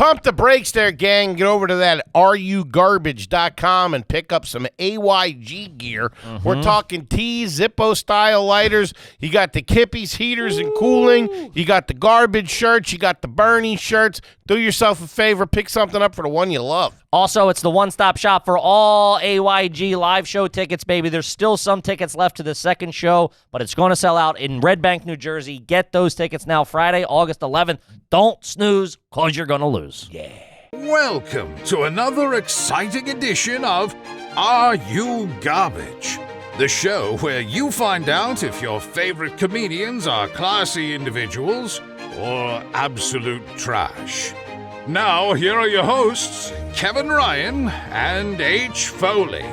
Pump the brakes there, gang. Get over to that rugarbage.com and pick up some AYG gear. We're talking tees, Zippo-style lighters. You got the Kippy's heaters and cooling. You got the garbage shirts. You got the Bernie shirts. Do yourself a favor. Pick something up for the one you love. Also, it's the one-stop shop for all AYG live show tickets, baby. There's still some tickets left to the second show, but it's going to sell out in Red Bank, New Jersey. Get those tickets now, Friday, August 11th. Don't snooze, because you're going to lose. Yeah. Welcome to another exciting edition of Are You Garbage? The show where you find out if your favorite comedians are classy individuals or absolute trash. Now, here are your hosts, Kevin Ryan and H. Foley.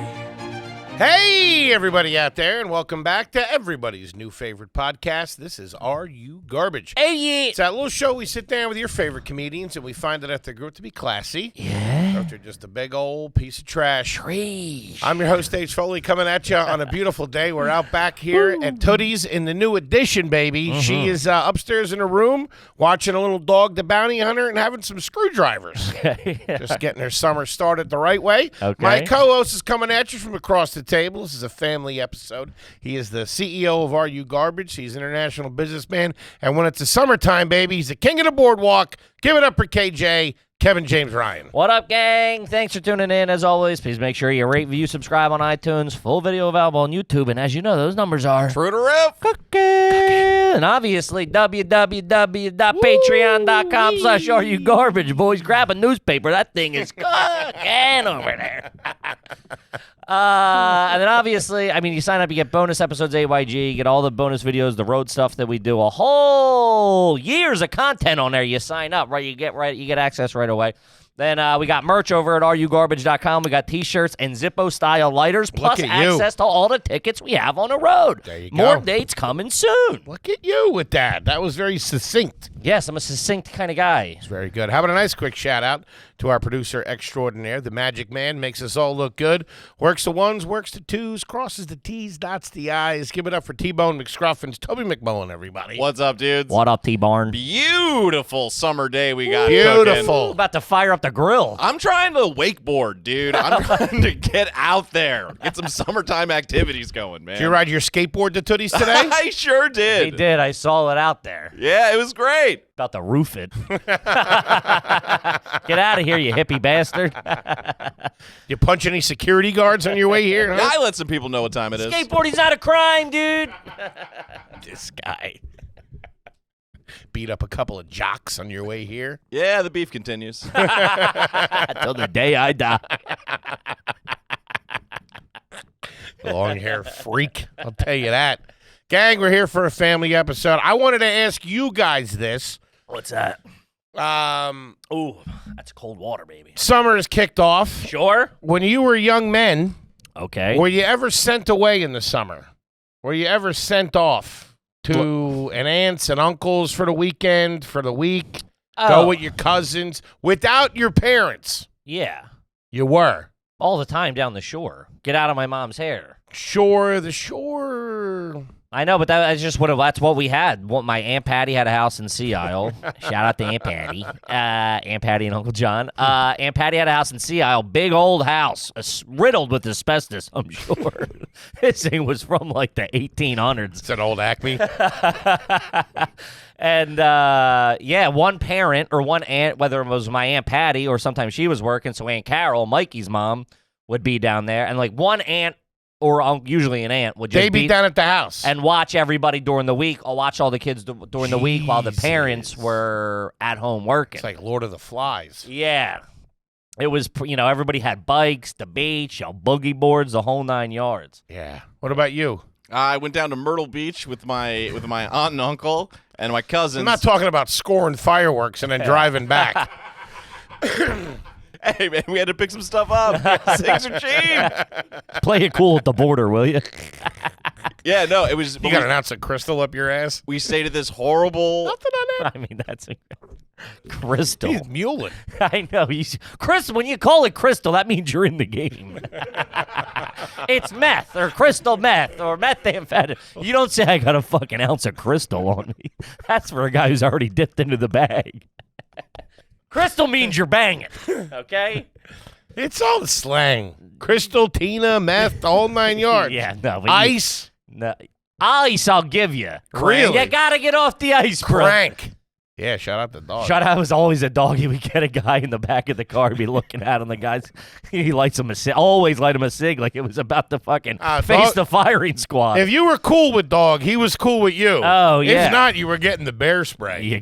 Hey, everybody out there, and welcome back to everybody's new favorite podcast. This is Are You Garbage? Hey, yeah. It's that little show we sit down with your favorite comedians, and we find out if they're good to be classy. Yeah. Or if they're just a big old piece of trash. I'm your host, H. Foley, coming at you on a beautiful day. We're out back here at Tootie's in the new edition, baby. She is upstairs in her room watching a little Dog the Bounty Hunter and having some screwdrivers. Just getting her summer started the right way. Okay. My co-host is coming at you from across the table. This is a family episode. He is the CEO of Are You Garbage? He's an international businessman. And when it's the summertime, baby, he's the king of the boardwalk. Give it up for KJ, Kevin James Ryan. What up, gang? Thanks for tuning in. As always, please make sure you rate, review, subscribe on iTunes. Full video available on YouTube. And as you know, those numbers are True to roof. cooking. And obviously, www.patreon.com/areyougarbage. Boys, grab a newspaper. That thing is cooking over there. And then obviously, I mean, you sign up, you get bonus episodes AYG, you get all the bonus videos, the road stuff that we do, a whole years of content on there. You sign up, right? You get access right away. Then we got merch over at rugarbage.com. We got T-shirts and Zippo-style lighters, plus access to all the tickets we have on the road. There you go. More dates coming soon. Look at you with that. That was very succinct. Yes, I'm a succinct kind of guy. It's very good. How about a nice quick shout-out to our producer extraordinaire, the Magic Man, makes us all look good. Works the ones, works the twos, crosses the T's, dots the I's. Give it up for T-Bone McScruffins, Toby McMullen, everybody. What's up, dudes? What up, T-Barn? Beautiful summer day we got Beautiful. cooking. About to fire up the grill. I'm trying to wakeboard, dude. I'm trying to get out there. Get some summertime activities going, man. Did you ride your skateboard to Tootie's today? I sure did. He did. I saw it out there. Yeah, it was great. About to roof it. Get out of here, you hippie bastard. You punch any security guards on your way here? Yeah, Huh? I let some people know what time it is. Skateboarding's not a crime, dude. This guy. Beat up a couple of jocks on your way here. Yeah, the beef continues. Till the day I die. Long hair freak. I'll tell you that. Gang, we're here for a family episode. I wanted to ask you guys this. What's that? Ooh, that's cold water, baby. Summer is kicked off. Sure. When you were young men, Okay. were you ever sent away in the summer? Were you ever sent off to an aunt's and uncle's for the weekend, for the week? Go with your cousins without your parents? Yeah. You were. All the time down the shore. Get out of my mom's hair. The shore. I know, but that's just that's what we had. My Aunt Patty had a house in Sea Isle. Shout out to Aunt Patty. Aunt Patty and Uncle John. Aunt Patty had a house in Sea Isle. Big old house. Riddled with asbestos, I'm sure. This thing was from like the 1800s. It's an old Acme. And, one parent or one aunt, whether it was my Aunt Patty or sometimes she was working, so Aunt Carol, Mikey's mom, would be down there. And like one aunt or usually an aunt would just They'd be down at the house. and watch everybody during the week. I'll watch all the kids during the week while the parents were at home working. It's like Lord of the Flies. Yeah. It was, everybody had bikes, the beach, boogie boards, the whole 9 yards. Yeah. What about you? I went down to Myrtle Beach with my aunt and uncle and my cousins. I'm not talking about scoring fireworks and then driving back. Hey, man, we had to pick some stuff up. Things are cheap. Play it cool at the border, will you? Yeah, no, it was. You got an ounce of crystal up your ass? We stayed at this horrible. Nothing on that. I mean, that's crystal. He's mulling. I know. Crystal, when you call it crystal, that means you're in the game. It's meth or crystal meth or methamphetamine. You don't say I got a fucking ounce of crystal on me. That's for a guy who's already dipped into the bag. Crystal means you're banging. Okay. It's all the slang. Crystal, Tina, meth, the whole 9 yards. Yeah, no. But Ice. No, ice, I'll give you. Really? You gotta get off the ice, bro. Crank. Yeah, shout out the dog. Shut out was always a dog. He would get a guy in the back of the car, be looking at him. The guys, he lights him a cig. Always light him a cig, like it was about to fucking face dog, the firing squad. If you were cool with dog, he was cool with you. Oh, yeah. If not, you were getting the bear spray.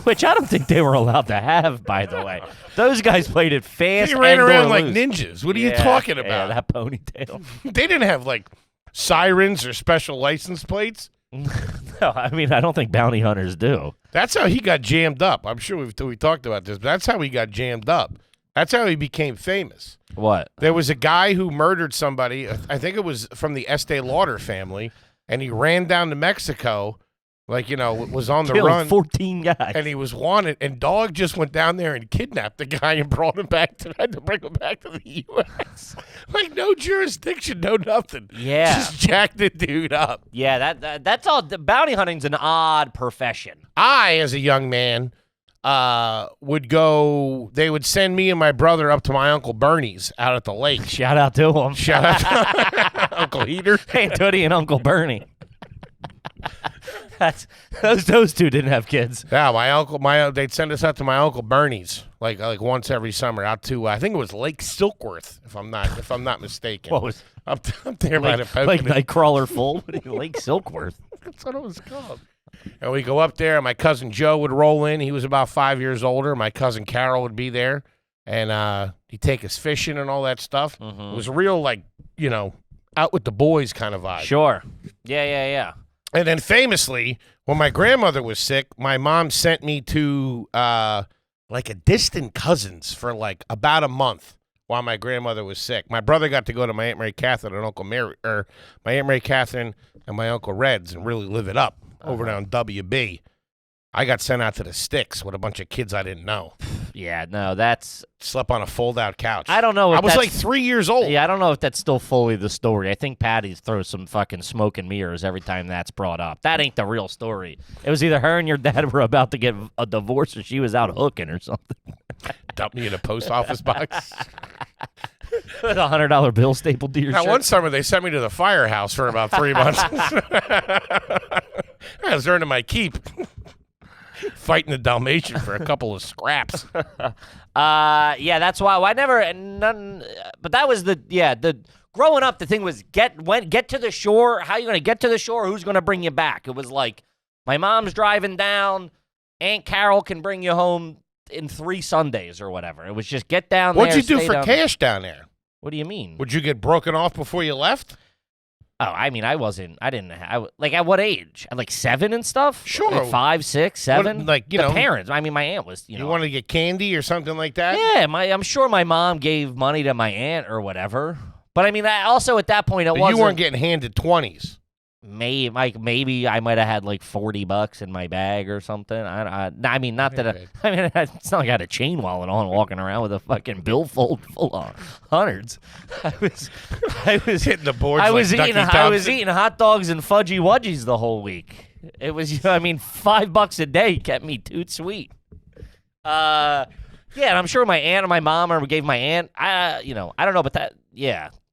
Which I don't think they were allowed to have, by the way. Those guys played it fast. They ran around like loose. ninjas. What are you talking about? Yeah, that ponytail. They didn't have like sirens or special license plates. No, I mean, I don't think bounty hunters do. That's how he got jammed up. I'm sure we talked about this, but that's how he got jammed up. That's how he became famous. What? There was a guy who murdered somebody. I think it was from the Estee Lauder family, and he ran down to Mexico, like, was on the Killed run. 14 guys. And he was wanted, and Dog just went down there and kidnapped the guy and brought him back had to bring him back to the U.S. Like, no jurisdiction, no nothing. Yeah. Just jacked the dude up. Yeah, that's all. Bounty hunting's an odd profession. I, as a young man, would go, they would send me and my brother up to my Uncle Bernie's out at the lake. Shout out to him. Shout out to Uncle Heater. Aunt Tootie and Uncle Bernie. Those two didn't have kids. Yeah, they'd send us out to my Uncle Bernie's like once every summer out to I think it was Lake Silkworth if I'm not mistaken. What was up there by the like Pocono. Nightcrawler full? Lake Silkworth. That's what it was called. And we go up there, and my cousin Joe would roll in. He was about 5 years older. My cousin Carol would be there, and he'd take us fishing and all that stuff. Mm-hmm. It was real, out with the boys kind of vibe. Sure. Yeah. And then famously, when my grandmother was sick, my mom sent me to a distant cousin's for about a month while my grandmother was sick. My brother got to go to my Aunt Mary Catherine and Uncle Mary, or my Aunt Mary Catherine and my Uncle Red's and really live it up over down WB. I got sent out to the sticks with a bunch of kids I didn't know. Yeah, no, that's... Slept on a fold-out couch. I don't know if I was that's... 3 years old. Yeah, I don't know if that's still fully the story. I think Patty throws some fucking smoke and mirrors every time that's brought up. That ain't the real story. It was either her and your dad were about to get a divorce or she was out hooking or something. Dumped me in a post office box. With a $100 bill stapled to your shirt. One summer, they sent me to the firehouse for about 3 months. I was earning my keep. Fighting the Dalmatian for a couple of scraps. Yeah, that's why I never but that was the growing up, the thing was get to the shore. How you going to get to the shore? Who's going to bring you back? It was like my mom's driving down, Aunt Carol can bring you home in 3 Sundays or whatever. It was just get down there. What'd you do for cash down there? What do you mean? Would you get broken off before you left? Oh, I mean, at what age? At 7 and stuff? Sure. 5, 6, 7? The parents. I mean, my aunt was, You wanted to get candy or something like that? Yeah, I'm sure my mom gave money to my aunt or whatever. But I mean, also at that point, You weren't getting handed 20s. Maybe I might have had $40 in my bag or something. I mean, not that. It's not like I had a chain wallet on, walking around with a fucking billfold full of hundreds. I was hitting the boards. I was eating hot dogs and fudgy wudgies the whole week. It was, $5 a day kept me toot sweet. Yeah, and I'm sure my aunt or my mom gave my aunt. I don't know, but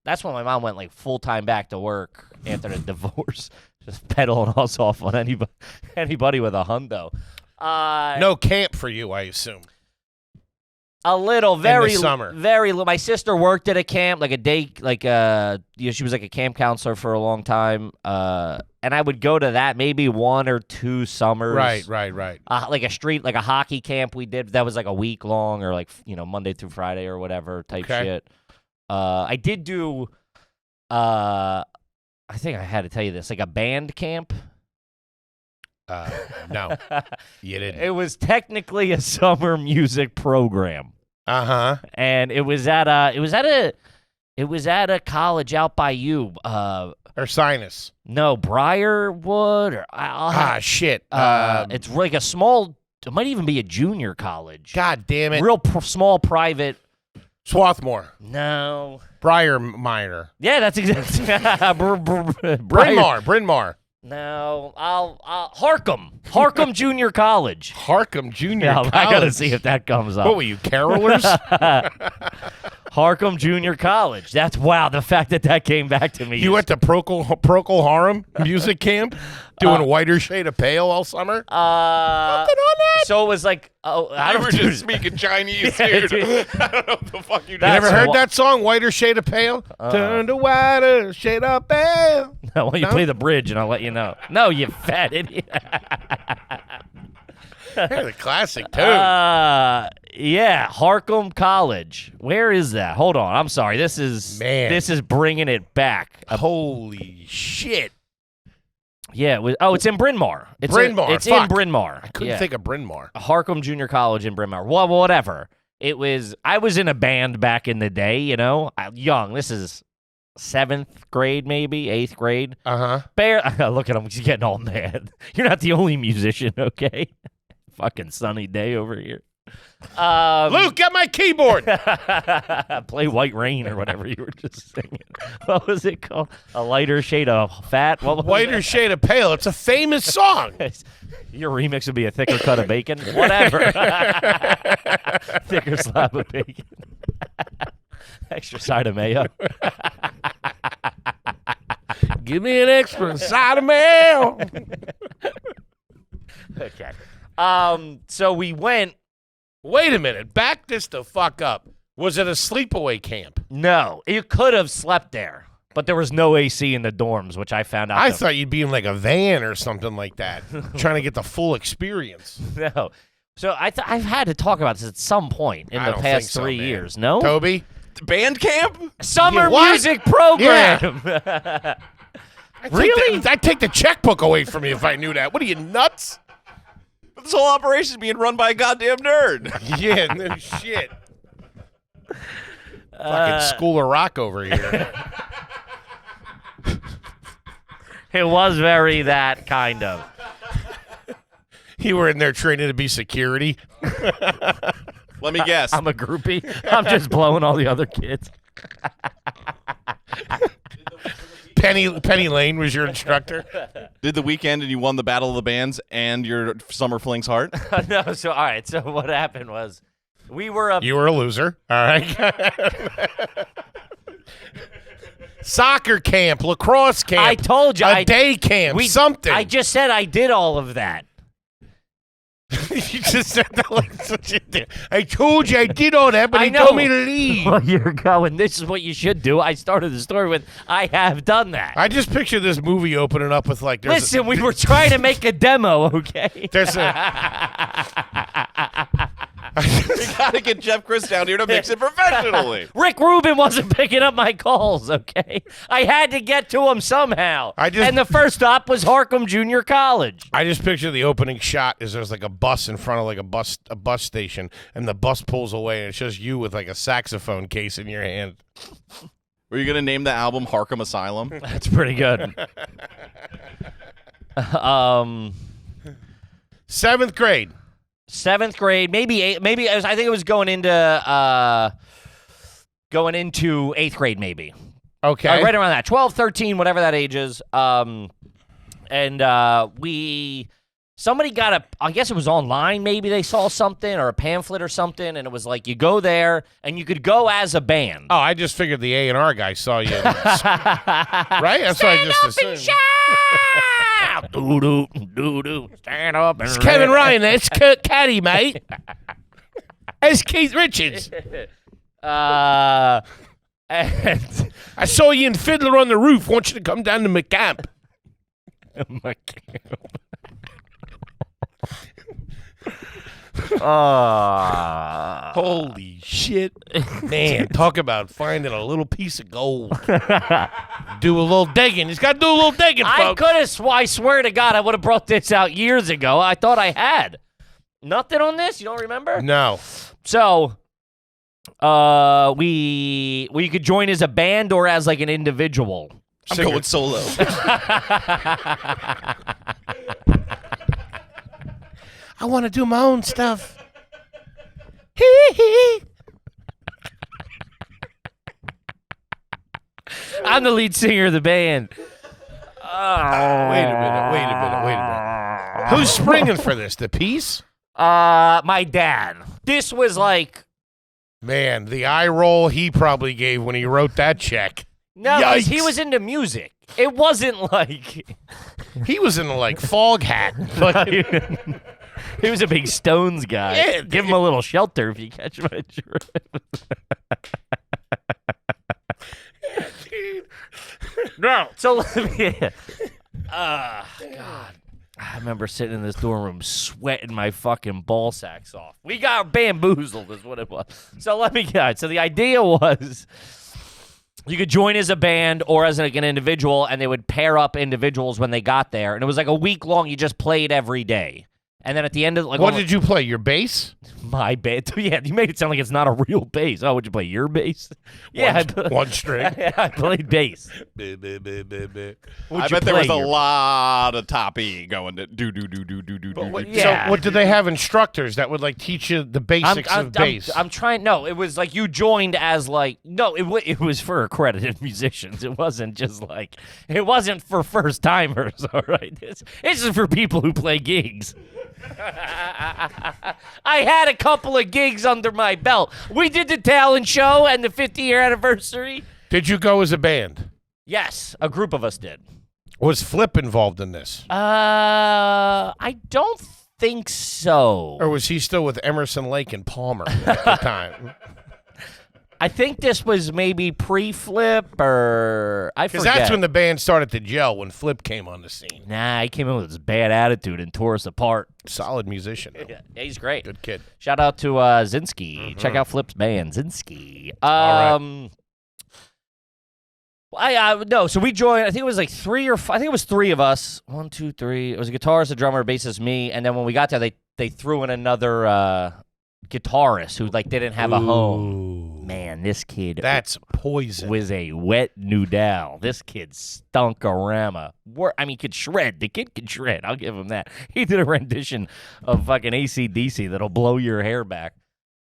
that's when my mom went full time back to work after the divorce, just peddling us off on anybody with a hundo. No camp for you, I assume. A little, very summer. Very little. My sister worked at a camp, a day, she was a camp counselor for a long time. And I would go to that maybe 1 or 2 summers. Right. A hockey camp we did that was a week long or Monday through Friday or whatever type shit. I did do, I think I had to tell you this, a band camp. No, you didn't. It was technically a summer music program. And it was at a college out by you. Ursinus. No, Briarwood or shit. It's a small. It might even be a junior college. God damn it. Real small private. Swarthmore. No. Briar Minor. Yeah, that's exactly. Bryn Mawr. No, I'll Harcum Junior College. Harcum Junior Yeah, College. I gotta see if that comes up. What were you, carolers? Harcum Junior College. That's wow. The fact that came back to me. You went to Procol Harum music camp doing Whiter Shade of Pale all summer? Nothing on that? So it was like, I I don't were dude, just speaking Chinese, dude. I don't know what the fuck you You That's ever heard wha- that song, Whiter Shade of Pale? Turn to whiter shade of pale. Why don't you No? play the bridge and I'll let you know. No, you fat idiot. Hey, the classic, too. Yeah, Harcum College. Where is that? Hold on. I'm sorry. This is bringing it back. Holy shit. Yeah, it's in Bryn Mawr. It's Bryn Mawr, in fuck. Bryn Mawr. I couldn't think of Bryn Mawr. Harcum Junior College in Bryn Mawr. Well, whatever. I was in a band back in the day, young. This is 7th grade, maybe 8th grade. Look at him. He's getting all mad. You're not the only musician, okay? Fucking sunny day over here. Luke, get my keyboard. Play White Rain or whatever you were just singing. What was it called? A lighter shade of fat? What was Whiter Shade of Pale. It's a famous song. Your remix would be a thicker cut of bacon? Whatever. Thicker slab of bacon. Extra side of mayo. Give me an extra side of mail. Okay. So we went. Wait a minute. Back this the fuck up. Was it a sleepaway camp? No, you could have slept there, but there was no AC in the dorms, which I found out. I thought you'd be in like a van or something like that, trying to get the full experience. No. So I've had to talk about this at some point in I the don't past think so, 3 man. years. No? Toby? Band camp? Summer What? music program. Really? I'd take the checkbook away from you if I knew that. What are you, nuts? But this whole operation is being run by a goddamn nerd. Yeah, no shit. Fucking School of Rock over here. It was very that kind of. You were in there training to be security. Let me guess. I'm a groupie. I'm just blowing all the other kids. Penny Lane was your instructor. Did the weekend and you won the Battle of the Bands and your Summer Fling's heart? No, so all right. So what happened was we were up. You were a loser. All right. Soccer camp, lacrosse camp. I told you. A day camp, something. I just said I did all of that. You just said that like such a dick. I told you I did all that, but I he know. told me to leave. Well, you're going. This is what you should do. I started the story with, I have done that. I just picture this movie opening up with like, Listen, we were trying to make a demo, okay? there's a. We gotta get Jeff Chris down here to mix it professionally. Rick Rubin wasn't picking up my calls, okay? I had to get to him somehow. And the first stop was Harcum Junior College. I just picture the opening shot is there's like a bus in front of like a bus station, and the bus pulls away, and it's just you with like a saxophone case in your hand. Were you gonna name the album Harcum Asylum? That's pretty good. 7th grade. 7th grade, maybe eight, maybe I think it was going into 8th grade, maybe. Okay. Right around that, 12, 13, whatever that age is. Somebody got I guess it was online, maybe they saw something or a pamphlet or something, and it was like you go there and you could go as a band. Oh, I just figured the A&R guy saw you. Right? That's what I just assumed. Doo-doo, doo-doo, stand up and It's Kevin Ryan. That's Kurt Caddy, mate. It's Keith Richards. And I saw you in Fiddler on the Roof. Want you to come down to McCamp. Holy shit. Man, talk about finding a little piece of gold. Do a little digging. He's got to do a little digging, I folks. could have, I swear to God, I would have brought this out years ago. I thought I had. Nothing on this? You don't remember? No. So, we could join as a band or as like an individual. I'm going solo. I want to do my own stuff. Hee hee. I'm the lead singer of the band. Wait a minute. Who's springing for this? The piece? My dad. This was like... Man, the eye roll he probably gave when he wrote that check. No, 'cause he Yikes. was into music. It wasn't like... He was in like fog hat. He was a big Stones guy. Yeah, Give him a little shelter if you catch my drift. No. So let me... God. I remember sitting in this dorm room sweating my fucking ball sacks off. We got bamboozled is what it was. So let me get. So the idea was you could join as a band or as like an individual, and they would pair up individuals when they got there. And it was like a week long. You just played every day. And then at the end of like, What did you play? Your bass? my bass? Yeah, you made it sound like it's not a real bass. Oh, would you play your bass? Yeah, One string. I played bass. I bet there was a lot of top E going to do. Yeah. So what did they have instructors that would like teach you the basics of bass? I'm trying. No, it was like you joined as like no. It was for accredited musicians. It wasn't just like it wasn't for first timers. All right, this is for people who play gigs. I had a couple of gigs under my belt. We did the talent show and the 50-year anniversary. Did you go as a band? Yes, a group of us did. Was Flip involved in this? I don't think so. Or was he still with Emerson, Lake, and Palmer at the time? I think this was maybe pre-Flip or I forget. Because that's when the band started to gel, when Flip came on the scene. Nah, he came in with his bad attitude and tore us apart. Solid musician. Though. Yeah, he's great. Good kid. Shout out to Zinski. Check out Flip's band, Zinski. No, so we joined, I think it was like 3 or 5, I think it was 3 of us. 1, 2, 3. It was a guitarist, a drummer, a bassist, me, and then when we got there, they threw in another guitarist who like didn't have a home. Man, this kid That's poison. was a wet noodle. This kid stunk-a-rama. I mean, could shred. The kid could shred. I'll give him that. He did a rendition of fucking AC/DC that'll blow your hair back.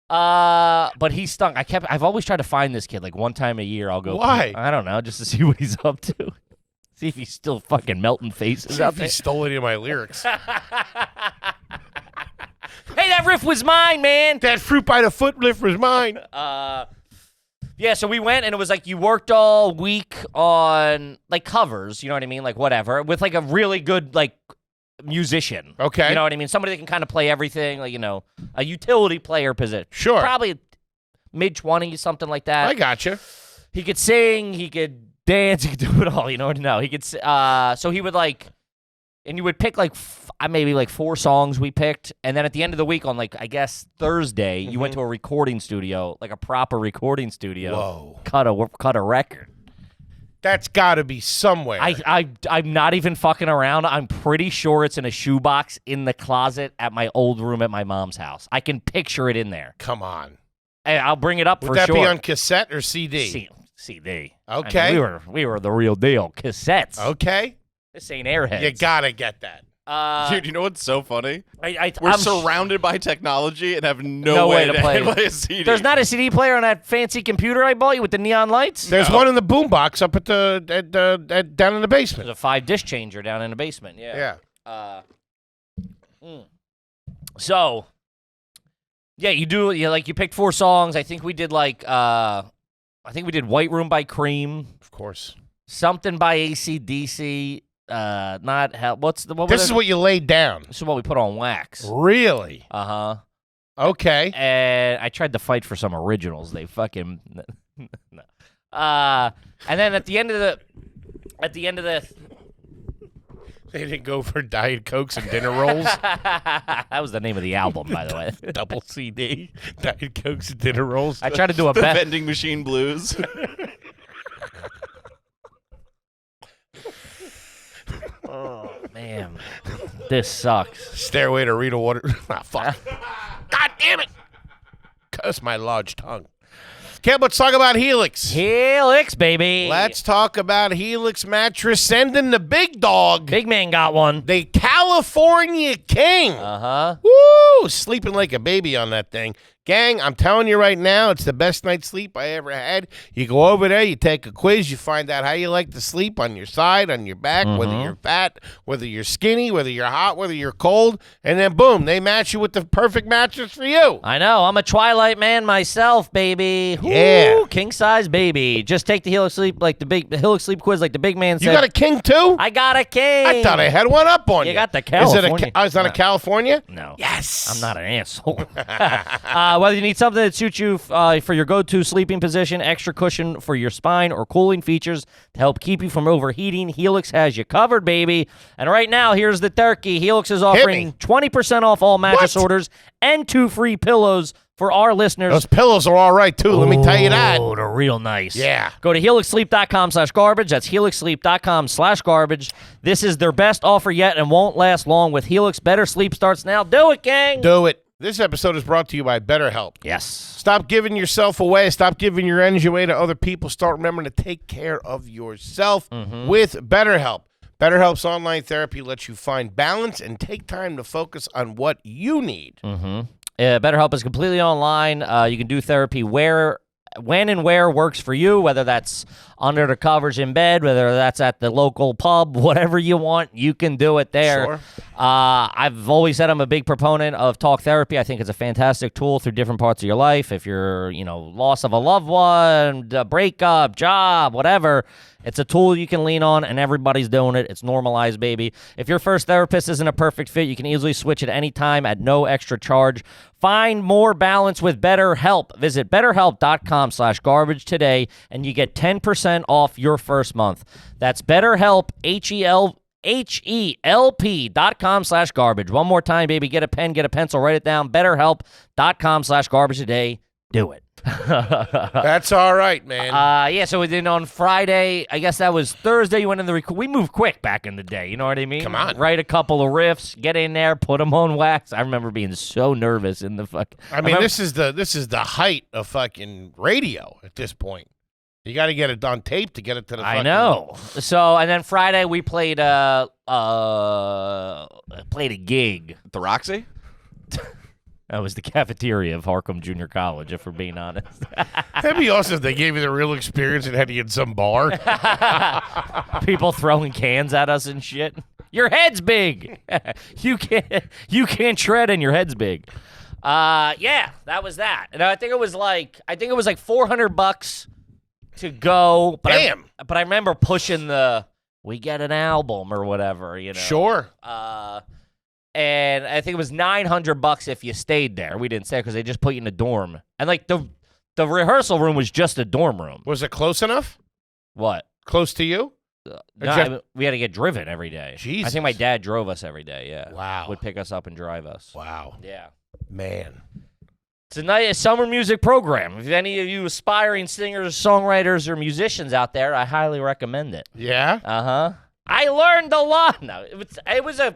But he stunk. I've always tried to find this kid. Like one time a year, I'll go. Why? I don't know, just to see what he's up to. See if he's still fucking melting faces out He there. stole any of my lyrics. Hey, that riff was mine, man. That fruit by the foot riff was mine. Yeah, so we went, and it was like you worked all week on, like, covers, you know what I mean? Like, whatever, with, like, a really good, like, musician. Okay. You know what I mean? Somebody that can kind of play everything, like, you know, a utility player position. Sure. Probably mid-20s, something like that. I gotcha. He could sing, he could dance, he could do it all, you know? No, he could, so he would, like, and you would pick, like, maybe, like, 4 songs we picked, and then at the end of the week on, like, I guess Thursday, you went to a recording studio, like a proper recording studio. Whoa. Cut a record. That's got to be somewhere. I'm not even fucking around. I'm pretty sure it's in a shoebox in the closet at my old room at my mom's house. I can picture it in there. Come on. Hey, I'll bring it up Would for that sure. be on cassette or CD? CD. Okay. I mean, we were the real deal. Cassettes. Okay. This ain't Airheads. You got to get that. Dude, you know what's so funny? We're I'm surrounded by technology and have no way way to play play a CD. There's not a CD player on that fancy computer I bought you with the neon lights? There's one in the boombox up at down in the basement. There's a 5-disc changer down in the basement. Yeah. Yeah. So, yeah, you picked 4 songs. I think we did White Room by Cream, Of course. something by AC/DC. Not hell. This is what you laid down. This is what we put on wax. Really? Okay. Okay. And I tried to fight for some originals. They fucking no. And then at the end of the They didn't go for Diet Cokes and dinner rolls. that was the name of the album, by the way. Double CD. Diet Cokes and dinner rolls. I tried to do a the bet. vending machine blues. Oh man, this sucks. Stairway to Rita Water. Ah, fuck. God damn it. Cuss my large tongue. Okay, let's talk about Helix. Helix, baby. Let's talk about Helix mattress sending the big dog. Big man got one. The California King. Uh-huh. Woo! Sleeping like a baby on that thing. Gang, I'm telling you right now, it's the best night's sleep I ever had. You go over there, you take a quiz, you find out how you like to sleep on your side, on your back, whether you're fat, whether you're skinny, whether you're hot, whether you're cold, and then boom, they match you with the perfect mattress for you. I know. I'm a Twilight man myself, baby. Yeah. Ooh, king size, baby. Just take the Helix Sleep quiz like the big man said. You got a king too? I got a king. I thought I had one up on you. You got the California. Is that a California? No. Yes. I'm not an asshole. Whether you need something that suits you for your go-to sleeping position, extra cushion for your spine, or cooling features to help keep you from overheating, Helix has you covered, baby. And right now, here's the turkey. Helix is offering 20% off all mattress orders and 2 free pillows for our listeners. Those pillows are all right, too. Let me tell you that. Oh, they're real nice. Yeah. Go to helixsleep.com/garbage. That's helixsleep.com/garbage. This is their best offer yet and won't last long with Helix. Better sleep starts now. Do it, gang. Do it. This episode is brought to you by BetterHelp. Yes. Stop giving yourself away. Stop giving your energy away to other people. Start remembering to take care of yourself with BetterHelp. BetterHelp's online therapy lets you find balance and take time to focus on what you need. BetterHelp is completely online. You can do therapy when and where works for you, whether that's under the covers in bed, whether that's at the local pub, whatever you want, you can do it there. Sure. I've always said I'm a big proponent of talk therapy. I think it's a fantastic tool through different parts of your life. If you're, loss of a loved one, a breakup, job, whatever, it's a tool you can lean on, and everybody's doing it. It's normalized, baby. If your first therapist isn't a perfect fit, you can easily switch at any time at no extra charge. Find more balance with BetterHelp. Visit BetterHelp.com/garbage today, and you get 10% off your first month. That's BetterHelp, HELP.com/garbage. One more time, baby. Get a pen, get a pencil, write it down. BetterHelp.com/garbage today. Do it. That's all right, man. So we did on Friday. I guess that was Thursday. You went in the we moved quick back in the day. You know what I mean? Come on. Write a couple of riffs, get in there, put them on wax. I remember being so nervous in the fuck. This is the height of fucking radio at this point. You got to get it on tape to get it to the fucking... I know. So, and then Friday we played a gig. The Roxy? That was the cafeteria of Harcum Junior College, if we're being honest. That'd be awesome if they gave you the real experience and had you in some bar. People throwing cans at us and shit. Your head's big. You can't shred and your head's big. Yeah, that was that. And I think it was like $400 to go. But Damn. I remember pushing we get an album or whatever, Sure. And I think it was $900 if you stayed there. We didn't stay because they just put you in a dorm. And like the rehearsal room was just a dorm room. Was it close enough? What? Close to you? We had to get driven every day. Jesus. I think my dad drove us every day, yeah. Wow. Would pick us up and drive us. Wow. Yeah. Man. It's a nice summer music program. If any of you aspiring singers, songwriters, or musicians out there, I highly recommend it. Yeah? Uh-huh. I learned a lot. No, it was a...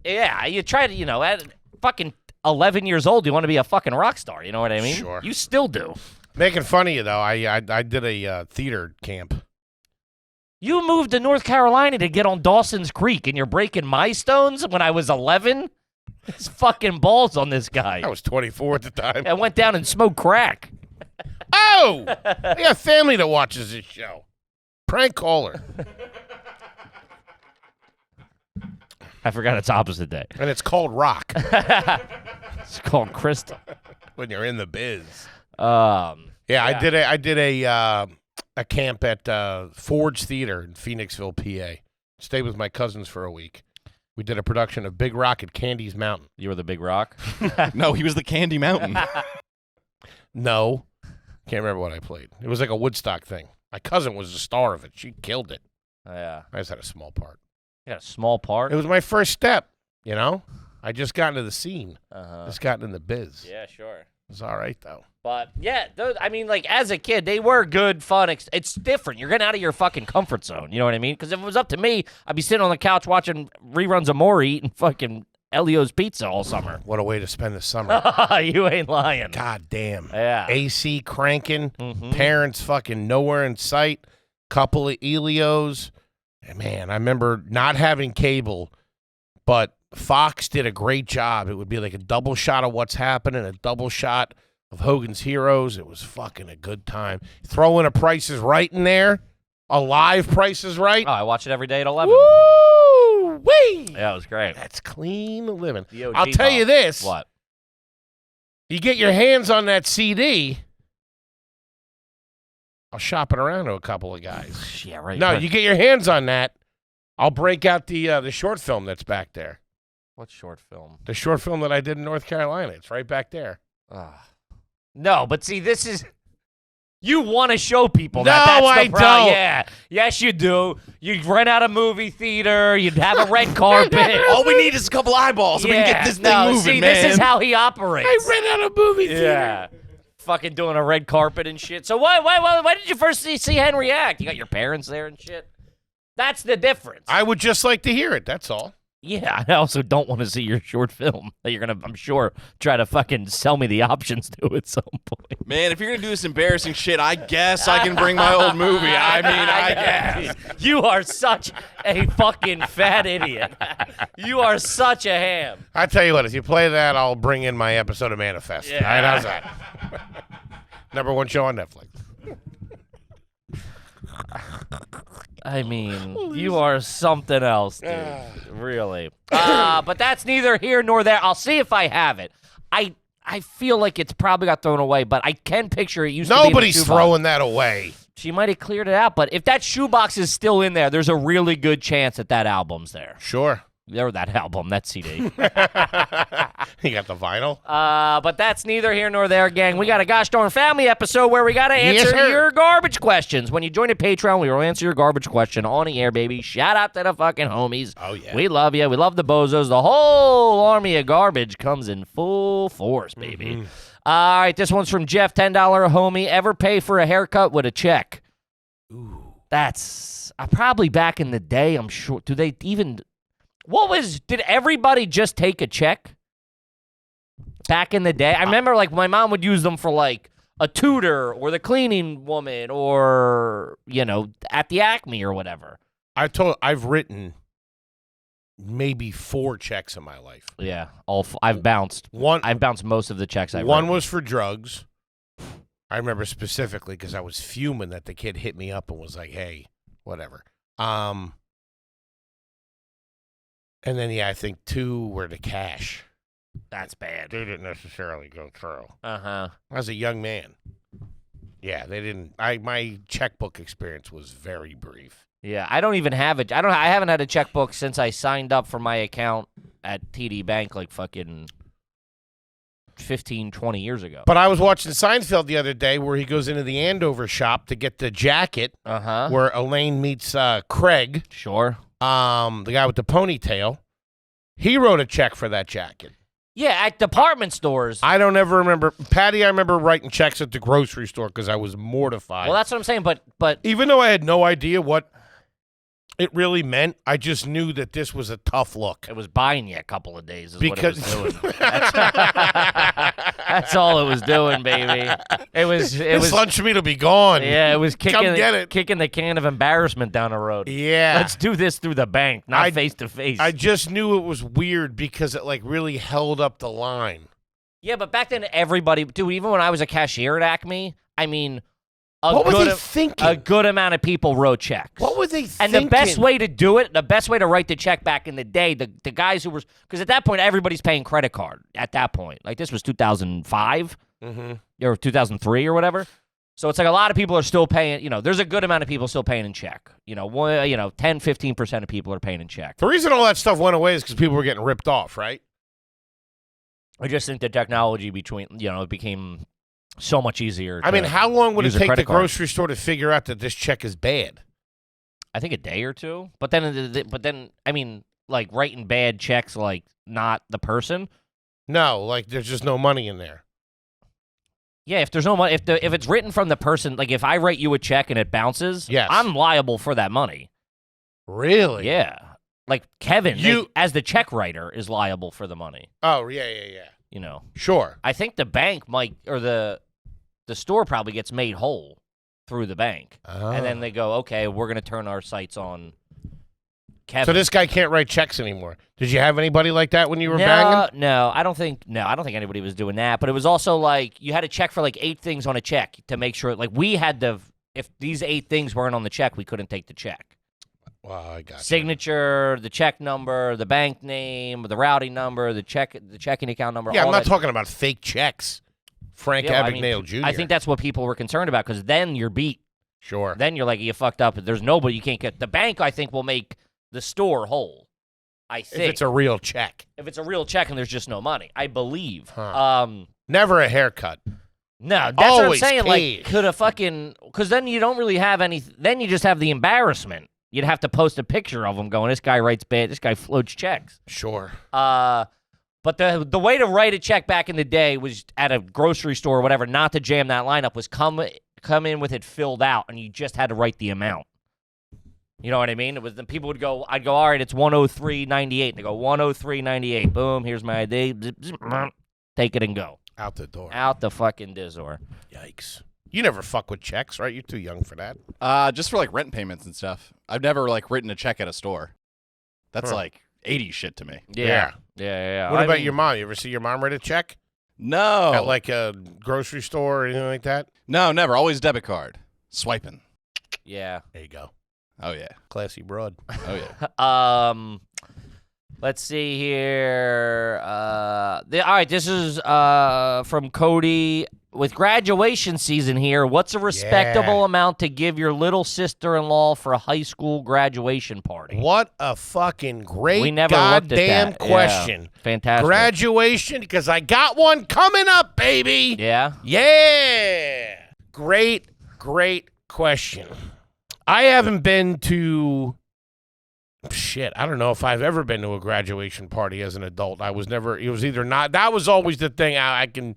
Yeah, you try to, at fucking 11 years old, you want to be a fucking rock star. You know what I mean? Sure. You still do. Making fun of you, though, I did a theater camp. You moved to North Carolina to get on Dawson's Creek, and you're breaking my stones when I was 11? It's fucking balls on this guy. I was 24 at the time. I went down and smoked crack. Oh! I got family that watches this show. Prank caller. I forgot it's opposite day. And it's called rock. It's called Crystal. When you're in the biz. Yeah, I did a camp at Forge Theater in Phoenixville, PA. Stayed with my cousins for a week. We did a production of Big Rock at Candy's Mountain. You were the Big Rock? No, he was the Candy Mountain. No. Can't remember what I played. It was like a Woodstock thing. My cousin was the star of it. She killed it. Yeah. I just had a small part. You got a small part? It was my first step, I just got into the scene. Uh-huh. Just got in the biz. Yeah, sure. It was all right, though. But, yeah, as a kid, they were good, fun. It's different. You're getting out of your fucking comfort zone. You know what I mean? Because if it was up to me, I'd be sitting on the couch watching reruns of Maury eating fucking Elio's Pizza all summer. What a way to spend the summer. You ain't lying. God damn. Yeah. AC cranking. Mm-hmm. Parents fucking nowhere in sight. Couple of Elios. And man, I remember not having cable, but Fox did a great job. It would be like a double shot of What's Happening, a double shot of Hogan's Heroes. It was fucking a good time. Throw in a Price is Right in there. A live Price is Right. Oh, I watch it every day at 11. Woo-wee! Yeah, it was great. That's clean living. The OG I'll tell you this. What? You get your hands on that CD, I'll shop it around to a couple of guys. Yeah, right. No, you get your hands on that, I'll break out the short film that's back there. What short film? The short film that I did in North Carolina. It's right back there. No, but see, this is... You want to show people No, that. That's I the problem. don't. Yeah. Yes, you do. You'd rent out a movie theater. You'd have a red carpet. All we need is a couple eyeballs so we can get this thing moving, see, man. this is how he operates. I rent out a movie theater. Yeah. Fucking doing a red carpet and shit. So why did you first see Henry act? You got your parents there and shit? That's the difference. I would just like to hear it. That's all. Yeah, I also don't want to see your short film that you're going to, I'm sure, try to fucking sell me the options to at some point. Man, if you're going to do this embarrassing shit, I guess I can bring my old movie. I mean, I guess. You are such a fucking fat idiot. You are such a ham. I tell you what, if you play that, I'll bring in my episode of Manifest. Yeah. All right, how's that? #1 show on Netflix. I mean, you are something else, dude. Really. But that's neither here nor there. I'll see if I have it. I feel like it's probably got thrown away, but I can picture it used to be in the Nobody's shoebox. throwing that away. She might have cleared it out, but if that shoebox is still in there, there's a really good chance that album's there. Sure. Or that album, that CD. You got the vinyl? But that's neither here nor there, gang. We got a gosh darn family episode where we got to Yes, answer sir. your garbage questions. When you join a Patreon, we will answer your garbage question on the air, baby. Shout out to the fucking homies. Oh, yeah. We love you. We love the bozos. The whole army of garbage comes in full force, baby. Mm-hmm. All right, this one's from Jeff, $10 homie. Ever pay for a haircut with a check? Ooh. That's probably back in the day, I'm sure. Do they even... Did everybody just take a check back in the day? I remember, like, my mom would use them for, like, a tutor or the cleaning woman or, you know, at the Acme or whatever. I've written maybe 4 checks in my life. Yeah, I've bounced. I've bounced most of the checks I've One written. was for drugs. I remember specifically because I was fuming that the kid hit me up and was like, hey, whatever. And then, yeah, I think 2 were the cash. That's bad. They didn't necessarily go through. Uh-huh. I was a young man. Yeah, they didn't. My checkbook experience was very brief. Yeah, I don't even have it. I haven't had a checkbook since I signed up for my account at TD Bank like fucking 15, 20 years ago. But I was watching Seinfeld the other day where he goes into the Andover shop to get the jacket Uh-huh. where Elaine meets Craig, Sure. the guy with the ponytail. He wrote a check for that jacket. Yeah, at department stores. I don't ever remember. Patty, I remember writing checks at the grocery store because I was mortified. Well, that's what I'm saying, but Even though I had no idea what it really meant, I just knew that this was a tough look. it was buying you a couple of days is Because what it was doing. That's all it was doing, baby. It was this lunch meat will be gone. yeah, it was Come get it. kicking the can of embarrassment down the road. Yeah. Let's do this through the bank, not face to face. I just knew it was weird because it like really held up the line. Yeah, but back then everybody, dude, even when I was a cashier at Acme, I mean, What were they thinking? a good amount of people wrote checks. What were they And thinking? the best way to do it, the best way to write the check back in the day, the guys who were, because at that point, everybody's paying credit card at that point. Like this was 2005 or 2003 or whatever. So it's like a lot of people are still paying, you know, there's a good amount of people still paying in check. 10, 15% of people are paying in check. The reason all that stuff went away is because people were getting ripped off, right? I just think the technology it became so much easier. I mean, how long would it use a take the credit card. grocery store to figure out that this check is bad? I think a day or two. But then, I mean, like writing bad checks, like not the person. No, like there's just no money in there. Yeah, if there's no money, if it's written from the person, like if I write you a check and it bounces, Yes. I'm liable for that money. Really? Yeah, like Kevin, You- as the check writer, is liable for the money. Oh, yeah. You know, Sure. I think the bank might, or the store probably gets made whole through the bank, and then they go, okay, we're gonna turn our sights on Kevin. So this guy can't write checks anymore. Did you have anybody like that when you were banging? No, I don't think anybody was doing that. But it was also like you had to check for like 8 things on a check to make sure. Like we had to, if these 8 things weren't on the check, we couldn't take the check. Well, I got Signature, the check number, the bank name, the routing number, the checking account number. Yeah, all I'm not that. talking about fake checks. Frank Abagnale Jr. I think that's what people were concerned about because then you're beat. Sure. Then you're like, you fucked up. There's nobody you can't get. The bank, I think, will make the store whole. I think. If it's a real check. If it's a real check and there's just no money, I believe. Huh. Never a haircut. No, that's what I'm Always saying. paid. Like, could a fucking... Because then you don't really have any... Then you just have the embarrassment. You'd have to post a picture of him going, this guy writes bad, this guy floats checks. Sure. But the way to write a check back in the day was at a grocery store or whatever, not to jam that lineup, was come in with it filled out, and you just had to write the amount. You know what I mean? It was then people would go, I'd go, all right, it's 103.98. They go 103.98. Boom, here's my ID. Zip, zip, take it and go. Out the door. Out the fucking dizzor. Yikes. You never fuck with checks, right? You're too young for that. Just for like rent payments and stuff. I've never like written a check at a store. That's like 80s shit to me. Yeah. What about your mom? You ever see your mom write a check? No. At like a grocery store or anything like that? No, never. Always debit card. Swiping. Yeah. There you go. Oh, yeah. Classy broad. Oh, yeah. Let's see here. All right, this is from Cody. With graduation season here, what's a respectable amount to give your little sister-in-law for a high school graduation party? What a fucking great We never looked at goddamn that. question. Yeah. Fantastic. Graduation, because I got one coming up, baby. Yeah? Yeah. Great question. I haven't been to... Shit, I don't know if I've ever been to a graduation party as an adult. I was never... It was either not... That was always the thing I can...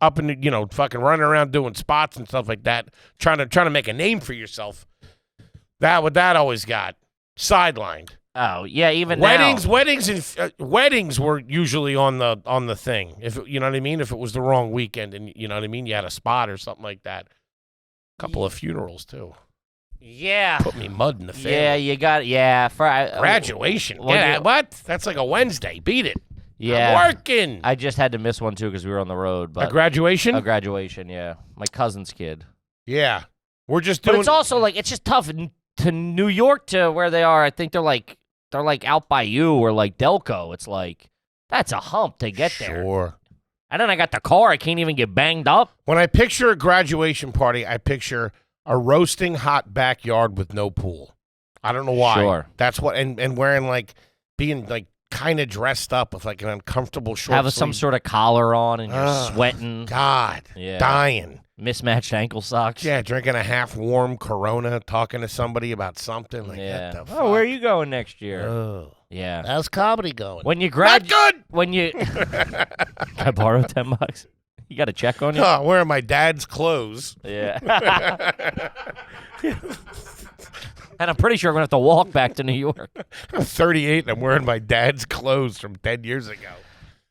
up and fucking running around doing spots and stuff like that, trying to make a name for yourself. That always got sidelined. Oh yeah, even weddings, now. weddings were usually on the thing. If you know what I mean, if it was the wrong weekend and you know what I mean, you had a spot or something like that. Couple of funerals too. Yeah. Put me mud in the face. Yeah, you got for graduation. Well, what? That's like a Wednesday. Beat it. Yeah, I'm working. I just had to miss one too because we were on the road. But a graduation? A graduation, yeah. My cousin's kid. Yeah, we're just doing. But it's also like it's just tough to New York to where they are. I think they're like out by you or like Delco. It's like that's a hump to get there. Sure. And then I got the car. I can't even get banged up. When I picture a graduation party, I picture a roasting hot backyard with no pool. I don't know why. Sure. That's what and wearing like being like. Kind of dressed up with like an uncomfortable short Have sleeve. some sort of collar on and you're sweating. God, Yeah. dying. Mismatched ankle socks. Yeah, drinking a half-warm Corona, talking to somebody about something like Yeah. that. Oh, where are you going next year? Oh, Yeah. how's comedy going? When you Not grad, good. when you, can I borrow $10? You got a check on you? Oh, wearing my dad's clothes. Yeah. And I'm pretty sure I'm going to have to walk back to New York. I'm 38 and I'm wearing my dad's clothes from 10 years ago.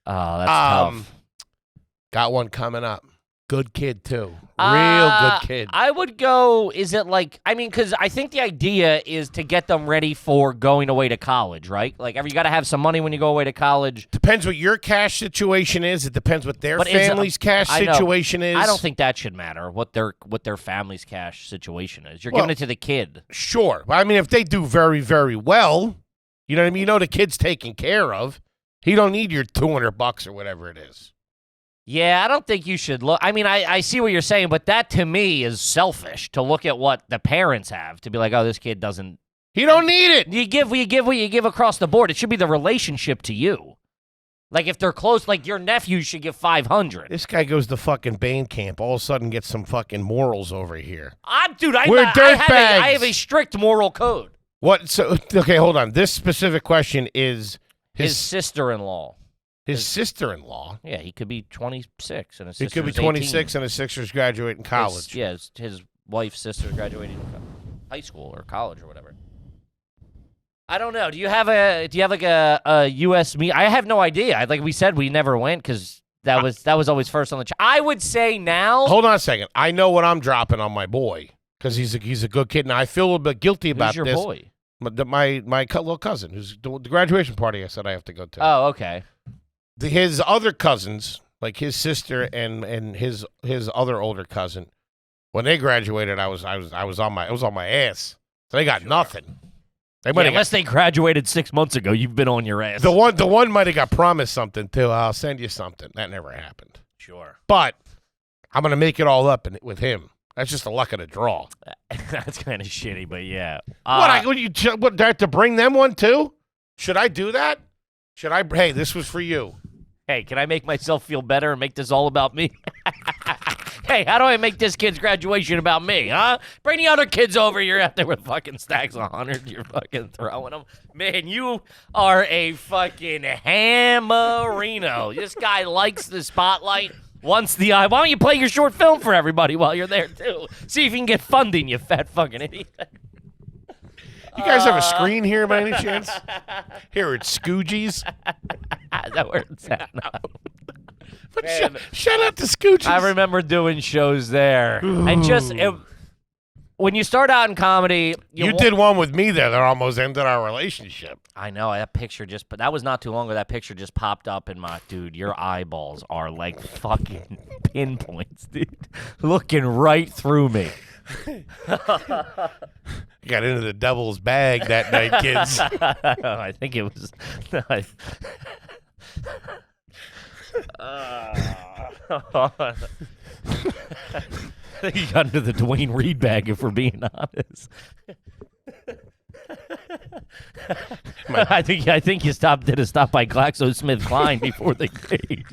Oh, that's tough. Got one coming up. Good kid, too. Real good kid. I would go, is it like, I mean, because I think the idea is to get them ready for going away to college, right? Like, you got to have some money when you go away to college. Depends what your cash situation is. It depends what their But family's cash I know. situation is. I don't think that should matter, what their family's cash situation is. You're giving it to the kid. Sure. I mean, if they do very, very well, you know what I mean? You know the kid's taken care of. He don't need your $200 or whatever it is. Yeah, I don't think you should look. I mean, I see what you're saying, but that to me is selfish to look at what the parents have to be like, oh, this kid doesn't. He don't need it. You give what you give across the board. It should be the relationship to you. Like if they're close, like your nephew should give $500. This guy goes to fucking band camp. All of a sudden, gets some fucking morals over here. We're dirtbags. I have a strict moral code. What? So okay, hold on. This specific question is His sister-in-law. His sister-in-law. Yeah, he could be 26 and his He sister's could be 26 18. and his sister's graduating college. His wife's sister's graduating high school or college or whatever. I don't know. Do you have like a US meet? I have no idea. Like we said, we never went because that was always first on the. I would say now. Hold on a second. I know what I'm dropping on my boy because he's a good kid, and I feel a little bit guilty about Who's your this. boy? My little cousin, who's the graduation party I said I have to go to. Oh, okay. His other cousins, like his sister and his other older cousin, when they graduated, I was on my ass. So they got nothing. They might Unless they graduated 6 months ago, you've been on your ass. the one might have got promised something too. I'll send you something. That never happened. Sure. But I'm gonna make it all up with him. That's just the luck of the draw. That's kind of shitty, but yeah. What do I have to bring them one too? Should I do that? Should I? Hey, this was for you. Hey, can I make myself feel better and make this all about me? Hey, how do I make this kid's graduation about me, huh? Bring the other kids over. You're out there with fucking stacks of 100. You're fucking throwing them. Man, you are a fucking hammerino. This guy likes the spotlight, wants the eye. Why don't you play your short film for everybody while you're there, too? See if you can get funding, you fat fucking idiot. You guys have a screen here by any chance? Here at Scoogies. Is that where it's at now? But shout out to Scoogies. I remember doing shows there. And just, when you start out in comedy... You did one with me there that almost ended our relationship. I know, that picture but that was not too long ago. That picture just popped up in my, dude, your eyeballs are like fucking pinpoints, dude. Looking right through me. Got into the devil's bag that night, kids. I think it was... I think he got into the Dwayne Reed bag, if we're being honest. I think you did a stop by GlaxoSmithKline before they paid.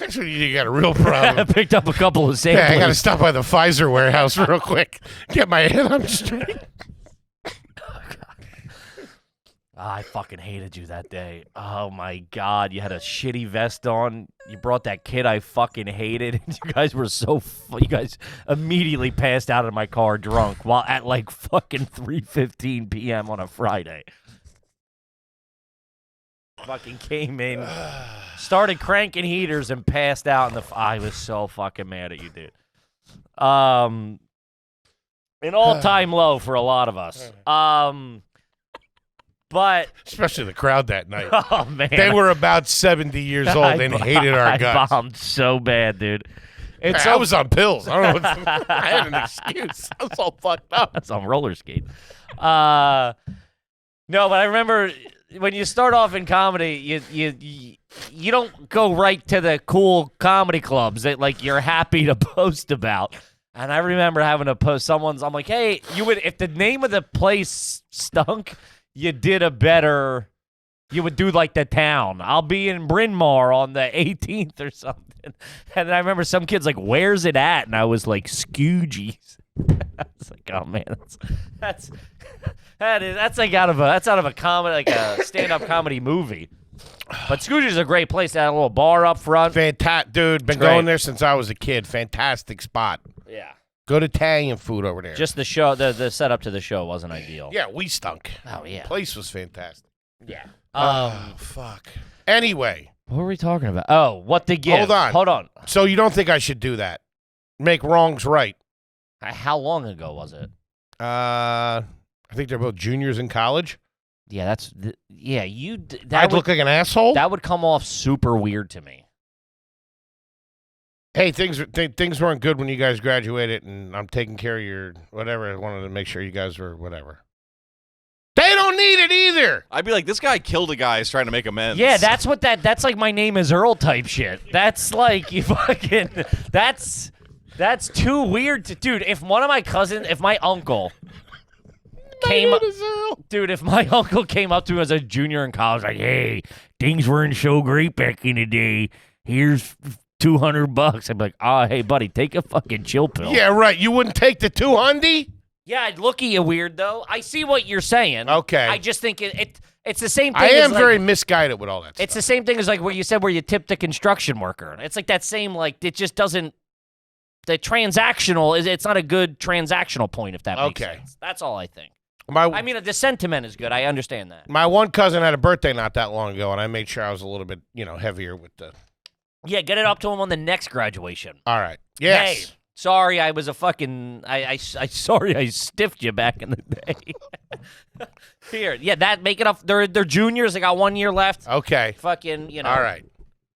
That's when you got a real problem. I picked up a couple of samples. Yeah, I got to stop by the Pfizer warehouse real quick. Get my head on straight. I fucking hated you that day. Oh, my God. You had a shitty vest on. You brought that kid I fucking hated. You guys were you guys immediately passed out of my car drunk while at like fucking 3:15 p.m. on a Friday. Fucking came in, started cranking heaters, and passed out. I was so fucking mad at you, dude. An all-time low for a lot of us. But especially the crowd that night. Oh, man. They were about 70 years old and hated our guts. I bombed so bad, dude. I was on pills. I don't know. I had an excuse. I was all fucked up. That's on roller skate. No, but I remember when you start off in comedy, you don't go right to the cool comedy clubs that like you're happy to post about. And I remember having to post I'm like, hey, if the name of the place stunk, you would do like the town. I'll be in Bryn Mawr on the 18th or something. And I remember some kids like, where's it at? And I was like, Scoogies. I was like, oh man, that's out of a comedy, like a stand-up comedy movie. But Scoogies is a great place. They had a little bar up front. Fantastic, dude. Been going there since I was a kid. Fantastic spot. Yeah. Good Italian food over there. Just the show, the setup to the show wasn't ideal. Yeah, we stunk. Oh yeah. Place was fantastic. Yeah. Oh fuck. Anyway, what were we talking about? Oh, what the give? Hold on. So you don't think I should do that? Make wrongs right. How long ago was it? I think they're both juniors in college. Yeah, I'd look like an asshole. That would come off super weird to me. Hey, things weren't good when you guys graduated, and I'm taking care of your whatever. I wanted to make sure you guys were whatever. They don't need it either. I'd be like, this guy killed a guy. He's trying to make amends. Yeah, that's like my name is Earl type shit. That's like you fucking. That's too weird to, dude. If my uncle came up, dude, if my uncle came up to me as a junior in college, like, hey, things weren't so great back in the day. Here's $200. I'd be like, oh, hey, buddy, take a fucking chill pill. Yeah, right. You wouldn't take the 200? Yeah, I'd look at you weird, though. I see what you're saying. Okay. I just think it's the same thing. I am as very misguided with all that It's stuff. the same thing as like where you said where you tipped a construction worker. It's like that same, like, it just doesn't, the transactional, it's not a good transactional point, if that makes sense. That's all I think. I mean, the sentiment is good. I understand that. My one cousin had a birthday not that long ago, and I made sure I was a little bit, heavier with the... Yeah, get it up to him on the next graduation. All right. Yes. Hey, Sorry, I was a fucking. I sorry I stiffed you back in the day. Here, yeah, make it up. They're juniors. They got 1 year left. Okay. Fucking, All right.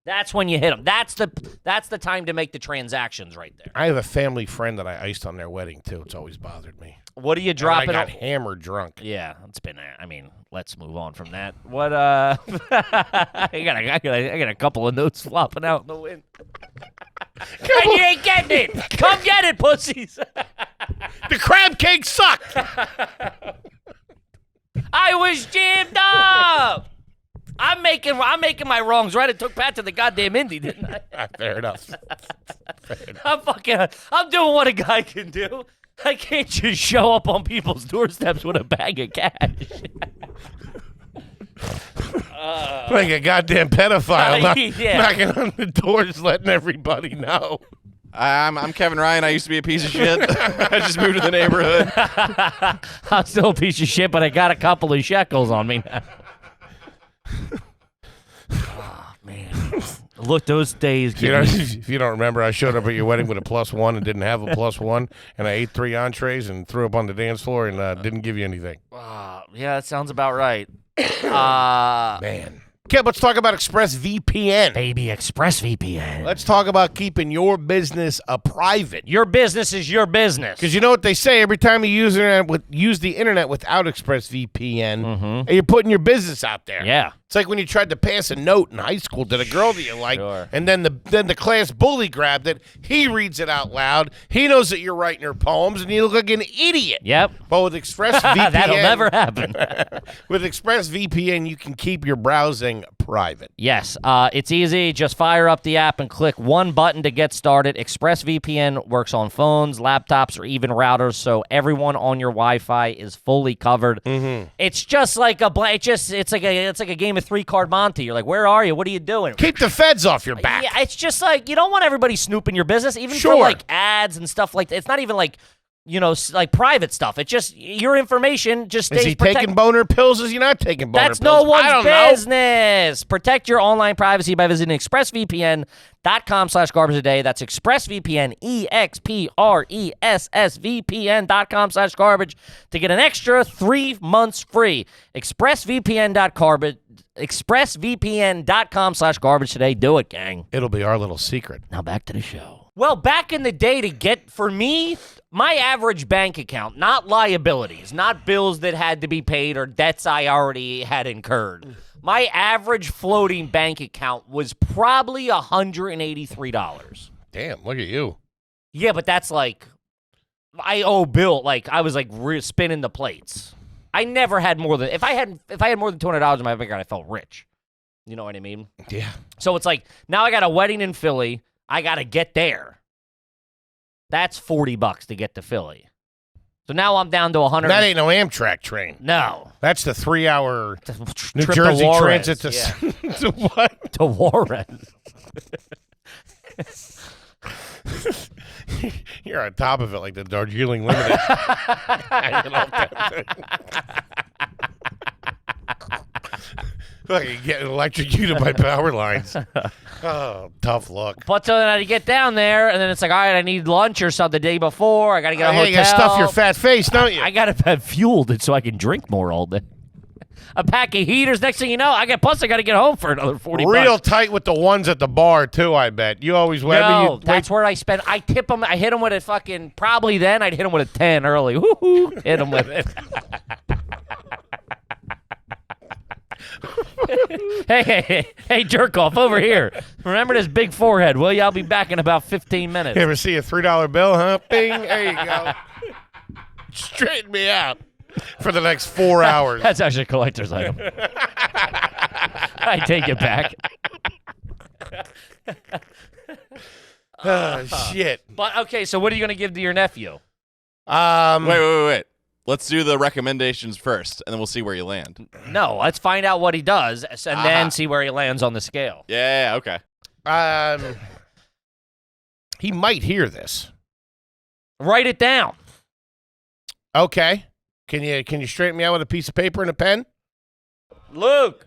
That's when you hit them. That's the time to make the transactions right there. I have a family friend that I iced on their wedding too. It's always bothered me. What are you And dropping? I got hammered drunk. Yeah, it's been. I mean, let's move on from that. What? I got a couple of notes flopping out in the wind. And you ain't getting it. Come get it, pussies. The crab cake sucked. I was jammed up. I'm making my wrongs right. I took Pat to the goddamn Indy, didn't I? Fair enough. I'm doing what a guy can do. I can't just show up on people's doorsteps with a bag of cash. Like a goddamn pedophile Yeah. knocking on the doors, letting everybody know. I'm Kevin Ryan. I used to be a piece of shit. I just moved to the neighborhood. I'm still a piece of shit, but I got a couple of shekels on me now. Oh, man. Look, those days. If you don't remember, I showed up at your wedding with a +1 and didn't have a +1, and I ate 3 entrees and threw up on the dance floor and didn't give you anything. Yeah, that sounds about right. Man. Okay, let's talk about ExpressVPN. Baby, ExpressVPN. Let's talk about keeping your business a private. Your business is your business. Because you know what they say, every time you use the internet without ExpressVPN, you're putting your business out there. Yeah. It's like when you tried to pass a note in high school to the girl that you like, Sure. and then the class bully grabbed it. He reads it out loud. He knows that you're writing her poems, and you look like an idiot. Yep. But with ExpressVPN, That'll never happen. With ExpressVPN, you can keep your browsing private. Yes, it's easy. Just fire up the app and click one button to get started. ExpressVPN works on phones, laptops, or even routers, so everyone on your Wi-Fi is fully covered. It's just like it's like a game of 3-card Monte. You're like, where are you? What are you doing? Keep the feds off your back. Yeah, it's just like you don't want everybody snooping your business, even for Sure. like ads and stuff like that. It's not even like like private stuff. It's just your information just stays Is he protected. taking boner pills? Is he not taking boner That's pills? no I don't one's know. business. Protect your online privacy by visiting expressvpn.com/garbage a day. That's expressvpn, expressvpn.com/garbage to get an extra 3 months free. expressvpn.com/garbage today. Do it, gang. It'll be our little secret. Now back to the show. Well, back in the day, for me, my average bank account, not liabilities, not bills that had to be paid or debts I already had incurred. My average floating bank account was probably $183. Damn, look at you. Yeah, but that's like, I owe bill, like I was like spinning the plates. I never had more than, if I had more than $200 in my bank account, I felt rich. You know what I mean? Yeah. So it's like, now I got a wedding in Philly. I got to get there. That's $40 to get to Philly. So now I'm down to 100. That ain't no Amtrak train. No. That's the 3-hour New Trip to Jersey Juarez, transit to, yeah. to what? To Juarez. You're on top of it like the Darjeeling Limited. Hanging off that thing. Look, you get electrocuted by power lines. Oh, tough luck. But so then I get down there, and then it's like, all right, I need lunch or something the day before. I got to get a hotel. You got to stuff your fat face, don't you? I got to have fueled so I can drink more all day. A pack of heaters. Next thing you know, I got to get home for another $40. Real tight with the ones at the bar, too, I bet. You always No, that's where I spend. I tip them. I hit them with a fucking, probably then I'd hit them with a 10 early. Woo-hoo, hit them with it. Hey, jerk off over here. Remember this big forehead, will you? I'll be back in about 15 minutes. You ever see a $3 bill, huh? Bing, there you go. Straighten me out for the next 4 hours. That's actually a collector's item. I take it back. Oh, shit. But, okay, so what are you going to give to your nephew? Wait. Let's do the recommendations first, and then we'll see where you land. No, let's find out what he does, and then see where he lands on the scale. Yeah, okay. He might hear this. Write it down. Okay. Can you straighten me out with a piece of paper and a pen? Luke.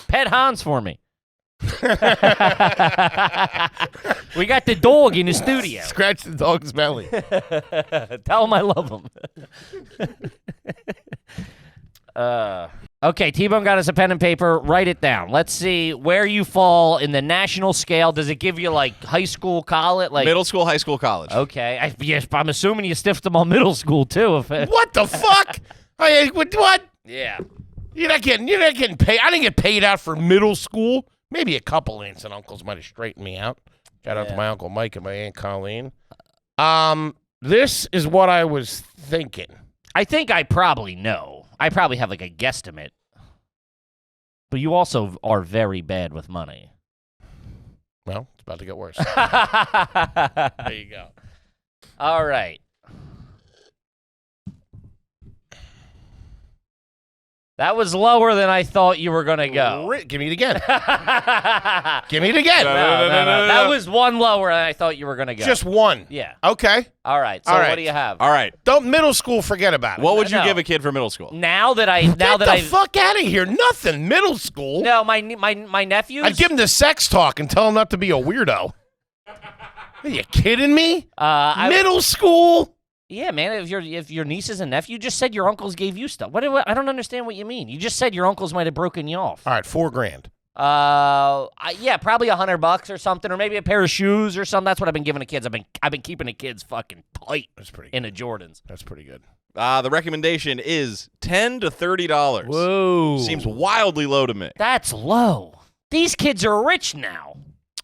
Pet Hans for me. We got the dog in the studio. Scratch the dog's belly. Tell him I love him. Okay, T-Bone got us a pen and paper. Write it down. Let's see where you fall in the national scale. Does it give you like high school, college, like Middle school, high school, college. Okay, yes, I'm assuming you stiffed them all middle school too. What the fuck? What? Yeah. You're not getting paid. I didn't get paid out for middle school. Maybe a couple aunts and uncles might have straightened me out. Shout out to my Uncle Mike and my Aunt Colleen. This is what I was thinking. I think I probably know. I probably have like a guesstimate. But you also are very bad with money. Well, it's about to get worse. There you go. All right. That was lower than I thought you were going to go. Give me it again. Give me it again. No. That was one lower than I thought you were going to go. Just one. Yeah. Okay. All right. So All right. what do you have? All right. Don't middle school forget about it. What would you No. give a kid for middle school? Now that Get the I fuck out of here. Nothing. Middle school. No, my nephews. I'd give him the sex talk and tell him not to be a weirdo. Are you kidding me? Middle school? Yeah, man. If your nieces and nephew, you just said your uncles gave you stuff. What? I don't understand what you mean. You just said your uncles might have broken you off. All right, $4,000. Yeah, probably $100 or something, or maybe a pair of shoes or something. That's what I've been giving the kids. I've been keeping the kids fucking tight. That's pretty good. In the Jordans. That's pretty good. The recommendation is $10 to $30. Whoa. Seems wildly low to me. That's low. These kids are rich now.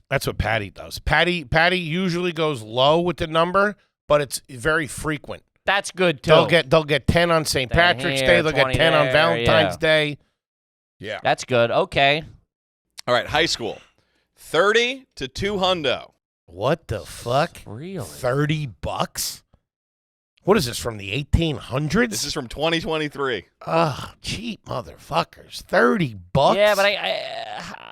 That's what Patty does. Patty usually goes low with the number, but it's very frequent. That's good too. They'll get 10 on St. Patrick's Day. They'll get 20 10 on there, Valentine's yeah. Day. Yeah. That's good. Okay. All right, high school. 30 to 200. What the fuck? Really? $30? What is this, from the 1800s? This is from 2023. Ugh, cheap motherfuckers. $30? Yeah, but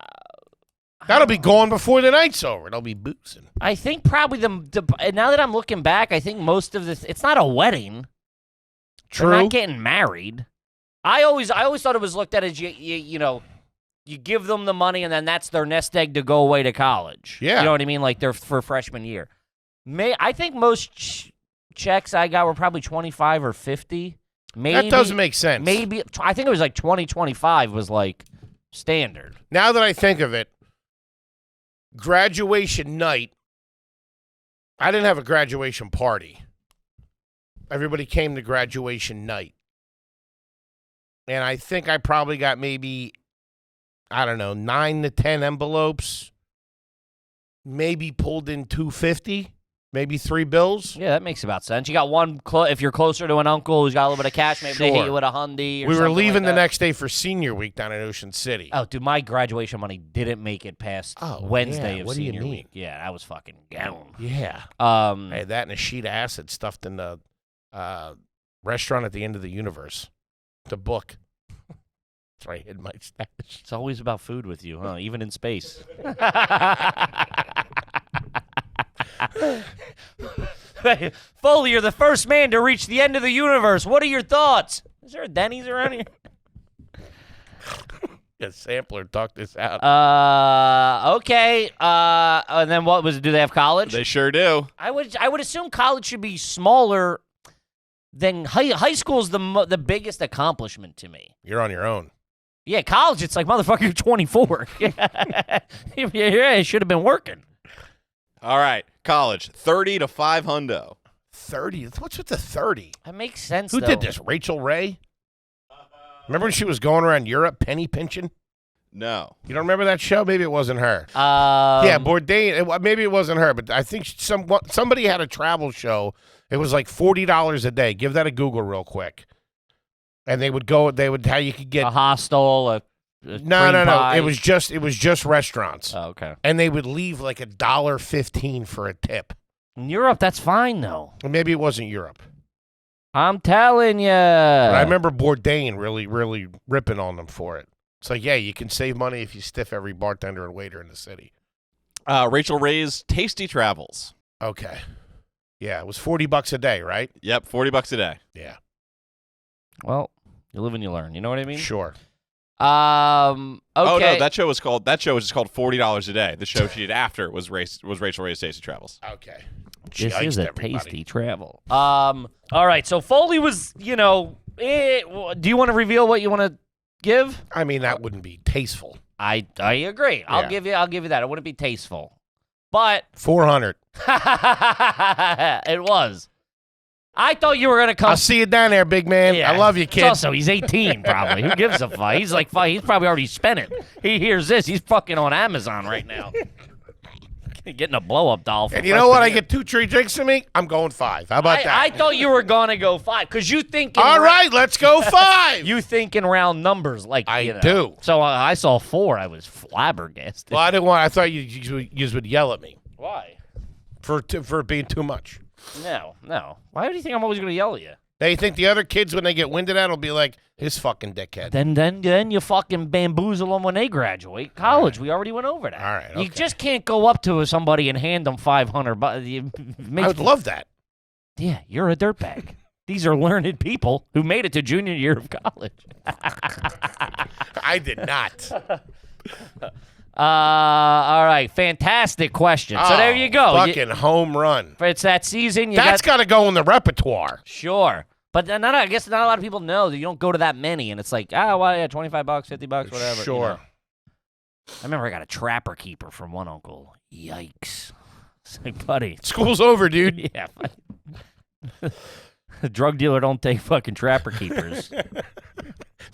That'll be gone before the night's over. They'll be boozing. I think probably now that I'm looking back, I think most of this, it's not a wedding. True. They're not getting married. I always thought it was looked at as you know, you give them the money and then that's their nest egg to go away to college. Yeah. You know what I mean? Like they're for freshman year. I think most checks I got were probably 25 or 50. Maybe That doesn't make sense. Maybe I think it was like 25 was like standard. Now that I think of it, graduation night, I didn't have a graduation party. Everybody came to graduation night. And I think I probably got maybe, I don't know, 9 to 10 envelopes. Maybe pulled in $250, maybe 3 bills. Yeah, that makes about sense. You got one, if you're closer to an uncle who's got a little bit of cash, maybe they hit Sure. you with a Hyundai or We were something leaving like the that. next day for senior week down in Ocean City. Oh, dude, my graduation money didn't make it past Wednesday yeah. of What do you senior mean? week. Yeah, I was fucking down. Yeah. I had that and a sheet of acid stuffed in the restaurant at the end of the universe. The book. That's where I hid my stash. It's always about food with you, huh? Even in space. Foley, you're the first man to reach the end of the universe. What are your thoughts? Is there a Denny's around here? Yeah, sampler talked this out. Okay. And then what was it? Do they have college? They sure do. I would assume college should be smaller than high school is the biggest accomplishment to me. You're on your own. Yeah, college, it's like, motherfucker, you're 24. Yeah, it should have been working. All right, college. 30 to 500. 30? What's with the 30? That makes sense, Who though. did this? Rachel Ray? Remember when she was going around Europe penny pinching? No. You don't remember that show? Maybe it wasn't her. Yeah, Bourdain. Maybe it wasn't her, but I think somebody had a travel show. It was like $40 a day. Give that a Google real quick. And they would how you could get a hostel, a No. pie. It was just restaurants. Oh, okay. And they would leave like $1.15 for a tip. In Europe, that's fine, though. Or maybe it wasn't Europe. I'm telling you. But I remember Bourdain really, really ripping on them for it. It's like, yeah, you can save money if you stiff every bartender and waiter in the city. Rachel Ray's Tasty Travels. Okay. Yeah, it was $40 a day, right? Yep, $40 a day. Yeah. Well, you live and you learn. You know what I mean? Sure. Okay. Oh no, that show was just called $40 a day. The show she did after was Rachel Ray Stacey Travels. Okay. This Yikes, is a everybody. tasty travel. All right. So Foley was, do you want to reveal what you want to give? I mean, that wouldn't be tasteful. I agree. I'll give you that. It wouldn't be tasteful, but 400. it was. I thought you were gonna come. I'll see you down there, big man. Yeah. I love you, kid. Also, he's 18, probably. Who gives a fuck? He's like, he's probably already spent it. He hears this. He's fucking on Amazon right now. Getting a blow-up doll. And you know what? I get 2 free drinks to me. I'm going 5. How about that? I thought you were going to go 5 because you think. All right, let's go 5. You think in round numbers, like I do. So I saw 4. I was flabbergasted. Well, I didn't want. I thought you would yell at me Why? for being too much. No. Why do you think I'm always going to yell at you? Now you think the other kids, when they get winded at, will be like, "His fucking dickhead." Then you fucking bamboozle them when they graduate college. We already went over that. All right, You okay. just can't go up to somebody and hand them $500. I would love that. Yeah, you're a dirtbag. These are learned people who made it to junior year of college. I did not. All right, fantastic question. So there you go. Fucking home run. It's that season. That's got to go in the repertoire. Sure. But I guess not a lot of people know that you don't go to that many, and it's like, well, yeah, $25, $50, whatever. Sure. I remember I got a trapper keeper from one uncle. Yikes. It's like, buddy. School's over, dude. Yeah. A drug dealer don't take fucking trapper keepers.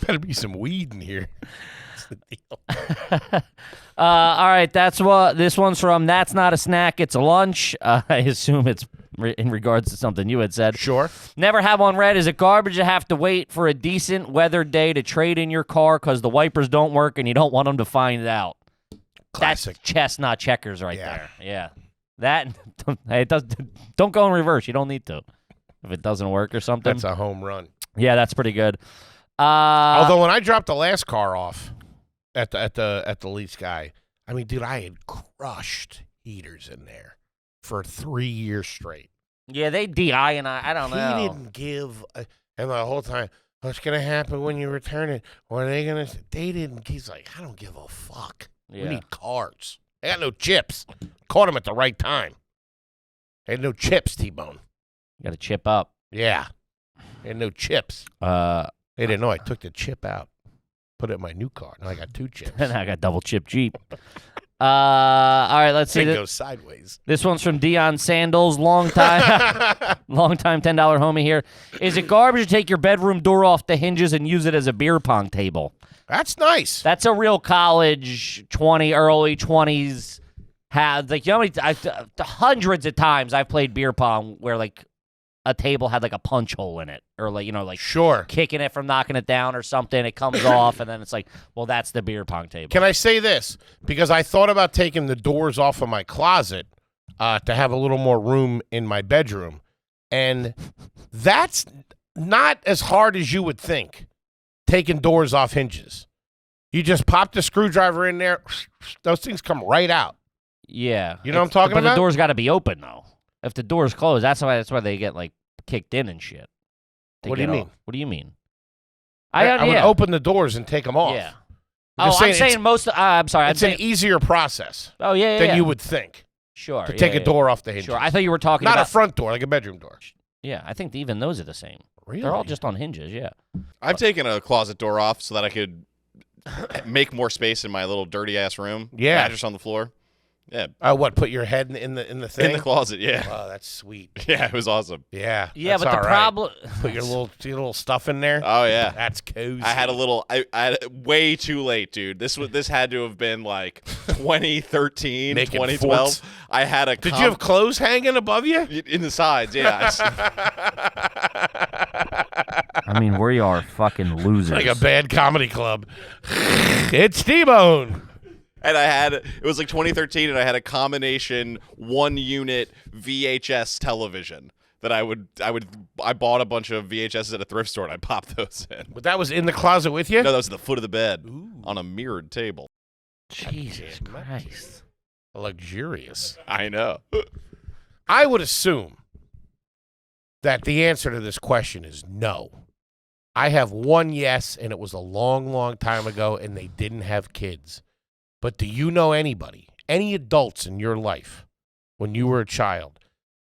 Better be some weed in here. That's the deal. All right, this one's from. That's not a snack, it's a lunch. I assume it's in regards to something you had said. Sure. Never have one read. Is it garbage to have to wait for a decent weather day to trade in your car because the wipers don't work and you don't want them to find out? Classic. That's chestnut checkers right there. Yeah. That, hey, don't go in reverse. You don't need to. If it doesn't work or something. That's a home run. Yeah, that's pretty good. Although when I dropped the last car off at the lease guy, I mean, dude, I had crushed heaters in there for 3 years straight. Yeah, they DI and I don't know. He didn't give, and the whole time, what's gonna happen when you return it? What are they gonna? They didn't. He's like, I don't give a fuck. Yeah. We need cars. I got no chips. Caught him at the right time. I had no chips, T-Bone. You got to chip up. Yeah, I had no chips. They didn't know I took the chip out, put it in my new car. Now I got 2 chips. And I got double chip Jeep. All right, let's see. It goes sideways. This one's from Dion Sandals, long time $10 homie here. Is it garbage to take your bedroom door off the hinges and use it as a beer pong table? That's nice. That's a real college early 20s. Like, you know, hundreds of times I've played beer pong where like a table had like a punch hole in it, or like, you know, like Sure. kicking it from knocking it down or something. It comes off, and then it's like, well, that's the beer pong table. Can I say this? Because I thought about taking the doors off of my closet to have a little more room in my bedroom, and that's not as hard as you would think. Taking doors off hinges, you just pop the screwdriver in there; those things come right out. Yeah, You know what I'm talking but about? the door's got to be open though. If the door's closed, that's why they get like kicked in and shit. What do you mean? What do you mean? I would open the doors and take them off. Yeah. I'm I'm saying most. I'm sorry. It's an easier process Oh yeah, than yeah. you would think Sure. to yeah, take yeah. a door off the hinges. Sure. I thought you were talking Not about a front door, like a bedroom door. Yeah, I think even those are the same. Really? They're all just on hinges. Yeah. I've taken a closet door off so that I could make more space in my little dirty ass room. Yeah. Mattress on the floor. Yeah. What? Put your head in the thing? In the closet, yeah. Oh, that's sweet. Yeah, it was awesome. Yeah. Yeah, that's but the all right. problem. Put your little stuff in there. Oh yeah. That's cozy. I had a little. I had way too late, dude. This had to have been like 2013, Making 2012. forts. I had a. Did you have clothes hanging above you? in the sides? Yeah. I mean, we are fucking losers. Like a bad comedy club. It's T-Bone. And it was like 2013, and I had a combination 1-unit VHS television that I bought a bunch of VHSs at a thrift store, and I popped those in. But that was in the closet with you? No, that was at the foot of the bed on a mirrored table. Jesus Christ. Luxurious. I know. I would assume that the answer to this question is no. I have one yes, and it was a long, long time ago, and they didn't have kids. But do you know anybody, any adults in your life, when you were a child,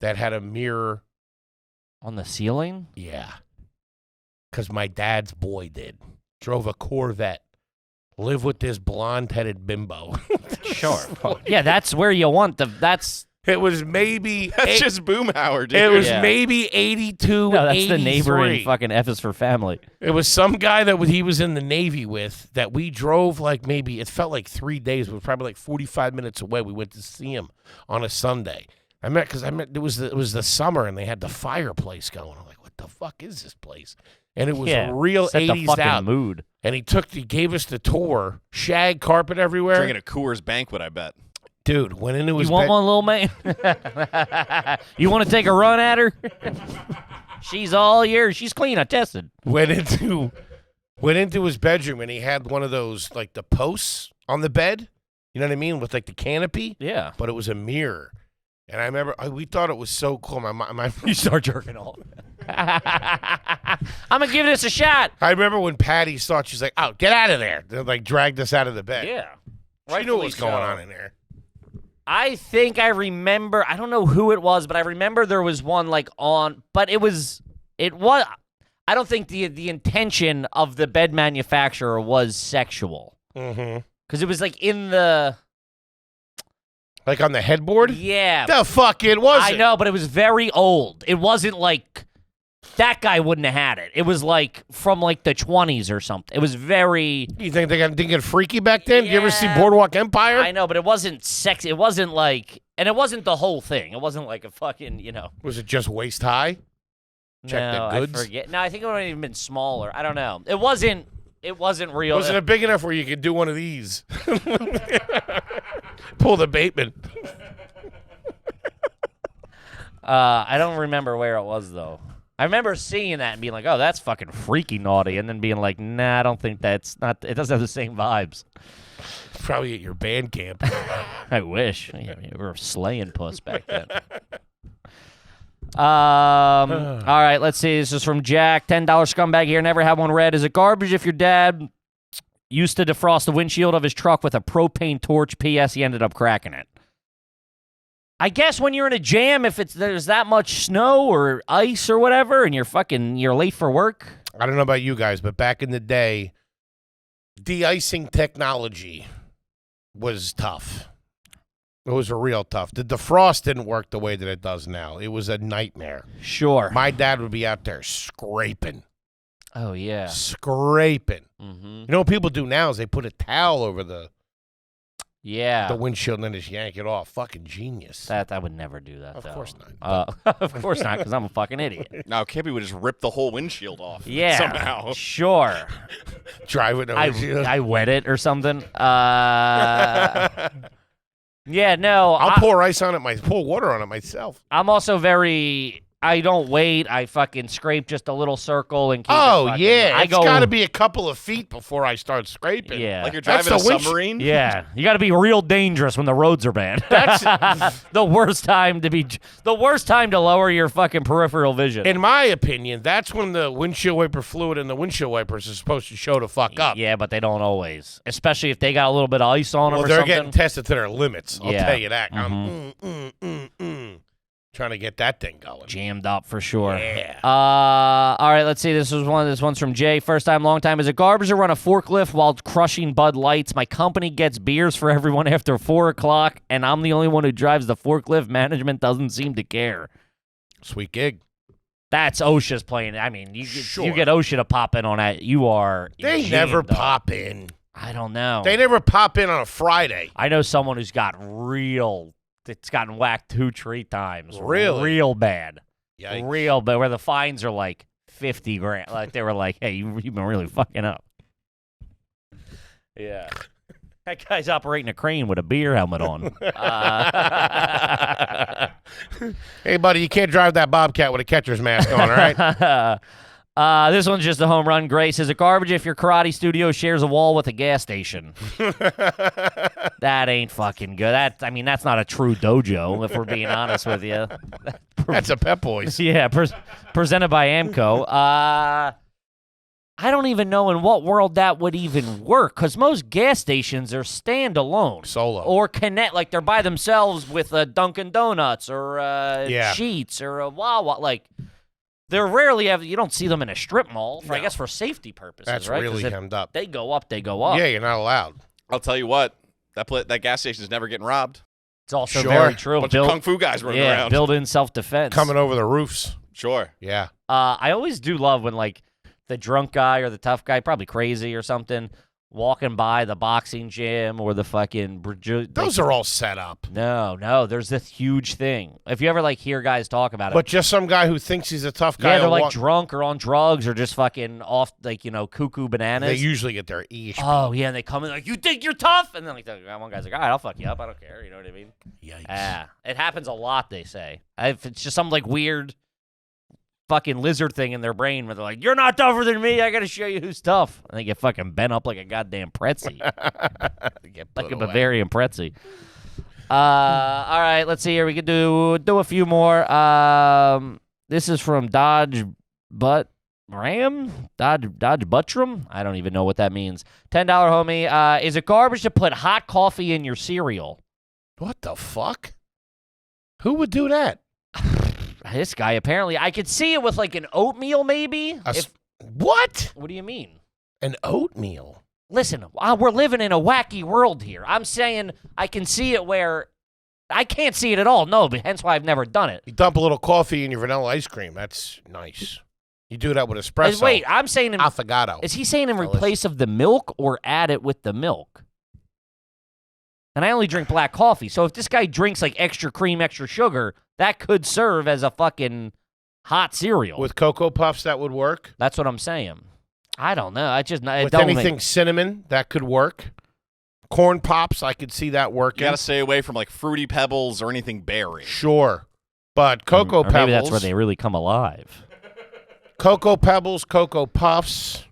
that had a mirror On the ceiling? Yeah. Because my dad's boy did. Drove a Corvette. Lived with this blonde-headed bimbo. Sure. Yeah, that's where you want that's It was maybe... That's just Boomhauer, dude. It was Yeah. maybe 82, no, that's 83. the neighboring fucking F is for family. It was some guy that he was in the Navy with that we drove like maybe... It felt like 3 days. It was probably like 45 minutes away. We went to see him on a Sunday. It was the summer, and they had the fireplace going. I'm like, what the fuck is this place? And it was a real set 80s the fucking out. mood. And he gave us the tour, shag carpet everywhere. Drinking a Coors Banquet, I bet. Dude, went into his You want bed. one, little man? You want to take a run at her? She's all yours. She's clean. I tested. Went into his bedroom, and he had one of those, like, the posts on the bed. You know what I mean? With, like, the canopy. Yeah. But it was a mirror. And I remember, we thought it was so cool. You start jerking off. I'm going to give this a shot. I remember when Patty saw it, she's like, oh, get out of there. They, like, dragged us out of the bed. Yeah. She knew what was going on in there. I think I remember, I don't know who it was, but I remember there was one like on, but it was, I don't think the intention of the bed manufacturer was sexual. Mm-hmm. Because it was like in the, Like on the headboard? yeah. The fuck it wasn't. I know, but it was very old. It wasn't like, that guy wouldn't have had it. It was like from like the 20s or something. It was very... You think they didn't get freaky back then? Did you ever see Yeah. Boardwalk Empire? I know, but it wasn't sexy. It wasn't like... And it wasn't the whole thing. It wasn't like a fucking, Was it just waist high? Check the no, goods? I forget. No, I think it would have even been smaller. I don't know. It wasn't real. Wasn't it big enough where you could do one of these? Pull the Bateman. I don't remember where it was, though. I remember seeing that and being like, oh, that's fucking freaky naughty. And then being like, nah, I don't think it doesn't have the same vibes. Probably at your band camp. I wish. Yeah, we were slaying puss back then. All right, let's see. This is from Jack. $10 scumbag here. Never had one read. Is it garbage if your dad used to defrost the windshield of his truck with a propane torch? P.S. He ended up cracking it. I guess when you're in a jam, if there's that much snow or ice or whatever, and you're late for work. I don't know about you guys, but back in the day, de-icing technology was tough. It was real tough. The defrost didn't work the way that it does now. It was a nightmare. Sure. My dad would be out there scraping. Oh, yeah. Scraping. Mm-hmm. You know what people do now is they put a towel over the windshield and then just yank it off. Fucking genius. I would never do that, Of though. course not. Of course not, because I'm a fucking idiot. Now, Kippy would just rip the whole windshield off. Yeah. Somehow. Sure. Drive with no windshield. I wet it or something. Yeah, no. I'll pour ice on it. Pour water on it myself. I'm also I don't wait. I fucking scrape just a little circle and keep Oh, it fucking, yeah. It's It's got to be a couple of feet before I start scraping. Yeah. Like you're That's driving a the winch- submarine? Yeah, you got to be real dangerous when the roads are bad. That's the worst time to lower your fucking peripheral vision. in my opinion, that's when the windshield wiper fluid and the windshield wipers are supposed to show the fuck up. Yeah, but they don't always, especially if they got a little bit of ice on them Well, or they're something. getting tested to their limits. I'll Yeah. tell you that. I'm trying to get that thing going. Jammed up for sure. Yeah. All right, let's see. This one's from Jay. First time, long time. Is it garbage to run a forklift while crushing Bud Lights? My company gets beers for everyone after 4 o'clock, and I'm the only one who drives the forklift. Management doesn't seem to care. Sweet gig. That's OSHA's playing. I mean, you Sure. get OSHA to pop in on that. You are. They jammed never up. pop in. I don't know. They never pop in on a Friday. I know someone who's got it's gotten whacked 2-3 times. Really? Real bad. Yikes. Real bad. Where the fines are like $50,000. Like they were like, hey, you've been really fucking up. Yeah. That guy's operating a crane with a beer helmet on. Hey, buddy, you can't drive that Bobcat with a catcher's mask on, all right? This one's just a home run. Grace, is it garbage if your karate studio shares a wall with a gas station? That ain't fucking good. That's not a true dojo, if we're being honest with you. That's a Pep Boys. Yeah, presented by AMCO. I don't even know in what world that would even work, because most gas stations are standalone. Solo. Or connect, like they're by themselves with a Dunkin' Donuts or Sheetz or a Wawa. Like, they're rarely you don't see them in a strip mall, I guess for safety purposes, That's right? really hemmed up. They go up, they go up. Yeah, you're not allowed. I'll tell you what, that gas station is never getting robbed. It's also Sure. very true. Bunch of kung fu guys running around. Built-in self-defense. Coming over the roofs. Sure. Yeah. I always do love when, like, the drunk guy or the tough guy, probably crazy or something, walking by the boxing gym or the fucking... Those are all set up. No, there's this huge thing. If you ever, like, hear guys talk about it. But just some guy who thinks he's a tough guy. Yeah, they're, like, drunk or on drugs or just fucking off, like, cuckoo bananas. They usually get their ish. Oh, yeah, and they come in like, you think you're tough? And then, like, one guy's like, all right, I'll fuck you up. I don't care. You know what I mean? Yikes. Yeah. It happens a lot, they say. If it's just some, like, weird... fucking lizard thing in their brain where they're like, you're not tougher than me, I gotta show you who's tough. And they get fucking bent up like a goddamn pretzi. Like a Bavarian pretzi. All right, let's see here. We could do a few more. This is from Dodge Buttram? Dodge Buttram? I don't even know what that means. $10 homie. Is it garbage to put hot coffee in your cereal? What the fuck? Who would do that? This guy, apparently. I could see it with, like, an oatmeal, maybe. What? What do you mean? An oatmeal? Listen, we're living in a wacky world here. I'm saying I can see it where I can't see it at all. No, but hence why I've never done it. You dump a little coffee in your vanilla ice cream. That's nice. You do that with espresso. Wait, I'm saying affogato. Is he saying in replace of the milk or add it with the milk? And I only drink black coffee, so if this guy drinks, like, extra cream, extra sugar, that could serve as a fucking hot cereal. With Cocoa Puffs, that would work. That's what I'm saying. I don't know. With anything cinnamon, that could work. Corn Pops, I could see that working. You got to stay away from, like, Fruity Pebbles or anything berry. Sure. But Cocoa Pebbles. Maybe that's where they really come alive. Cocoa Pebbles, Cocoa Puffs,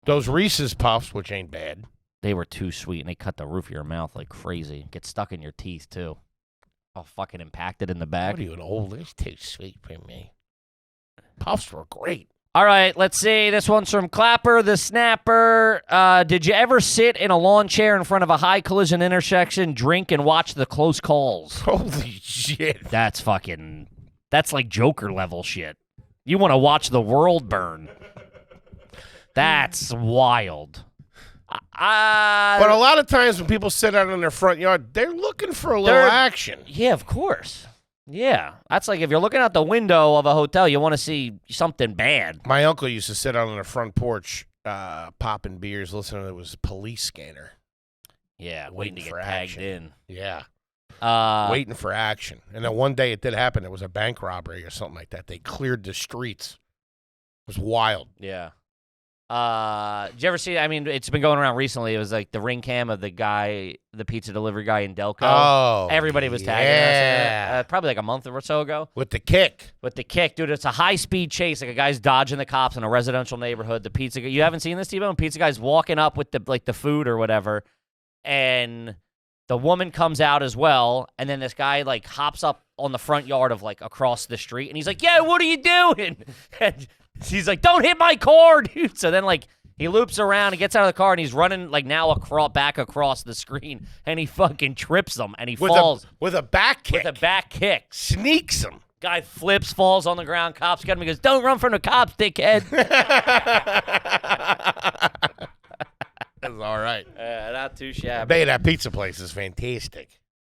those Reese's Puffs, which ain't bad. They were too sweet, and they cut the roof of your mouth like crazy. Get stuck in your teeth, too. All fucking impacted in the back. What are you, an old? It's too sweet for me. Puffs were great. All right, let's see. This one's from Clapper the Snapper. Did you ever sit in a lawn chair in front of a high collision intersection, drink, and watch the close calls? Holy shit. That's like Joker level shit. You want to watch the world burn. That's wild. But a lot of times when people sit out in their front yard, they're looking for a little action. Yeah, of course. Yeah. That's like if you're looking out the window of a hotel, you want to see something bad. My uncle used to sit out on the front porch popping beers, listening to it was a police scanner. Yeah, waiting to get tagged action. in. Yeah. Waiting for action. And then one day it did happen. It was a bank robbery or something like that. They cleared the streets. It was wild. Yeah. Did you ever see, I mean, it's been going around recently. It was like the ring cam of the guy, the pizza delivery guy in Delco. Oh, everybody was tagging us. Probably like a month or so ago. With the kick. Dude, it's a high-speed chase. Like a guy's dodging the cops in a residential neighborhood. The pizza guy, you haven't seen this, T-Bone? Pizza guy's walking up with the food or whatever, and the woman comes out as well, and then this guy, like, hops up on the front yard of, like, across the street, and he's like, yeah, what are you doing? And he's like, don't hit my car, dude. So then, like, he loops around, he gets out of the car, and he's running, like, now back across the screen, and he fucking trips him, and he falls. With a back kick. With a back kick. Sneaks him. Guy flips, falls on the ground, cops get him, he goes, don't run from the cops, dickhead. That's all right. Not too shabby. Bay, that pizza place is fantastic.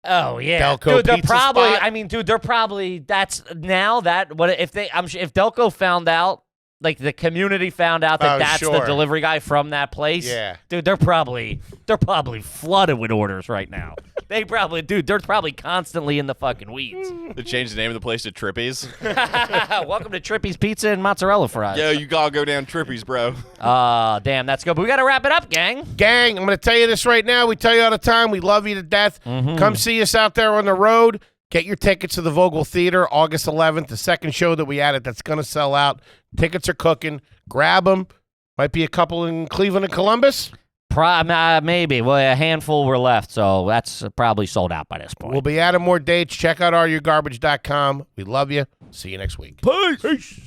Oh yeah, Delco dude. They're pizza probably. spot. I mean, dude, they're probably. That's now that what if they? I'm sure if Delco found out, like the community found out that that's the delivery guy from that place. Yeah, dude, they're probably flooded with orders right now. They're probably constantly in the fucking weeds. They changed the name of the place to Trippies. Welcome to Trippy's Pizza and Mozzarella Fries. Yo, you gotta go down Trippies, bro. Damn, that's good. But we gotta wrap it up, gang. Gang, I'm gonna tell you this right now. We tell you all the time. We love you to death. Come see us out there on the road. Get your tickets to the Vogel Theater, August 11th, the second show that we added that's gonna sell out. Tickets are cooking. Grab them. Might be a couple in Cleveland and Columbus. Maybe. Well, a handful were left, so that's probably sold out by this point. We'll be adding more dates. Check out RUGarbage.com. We love you. See you next week. Peace.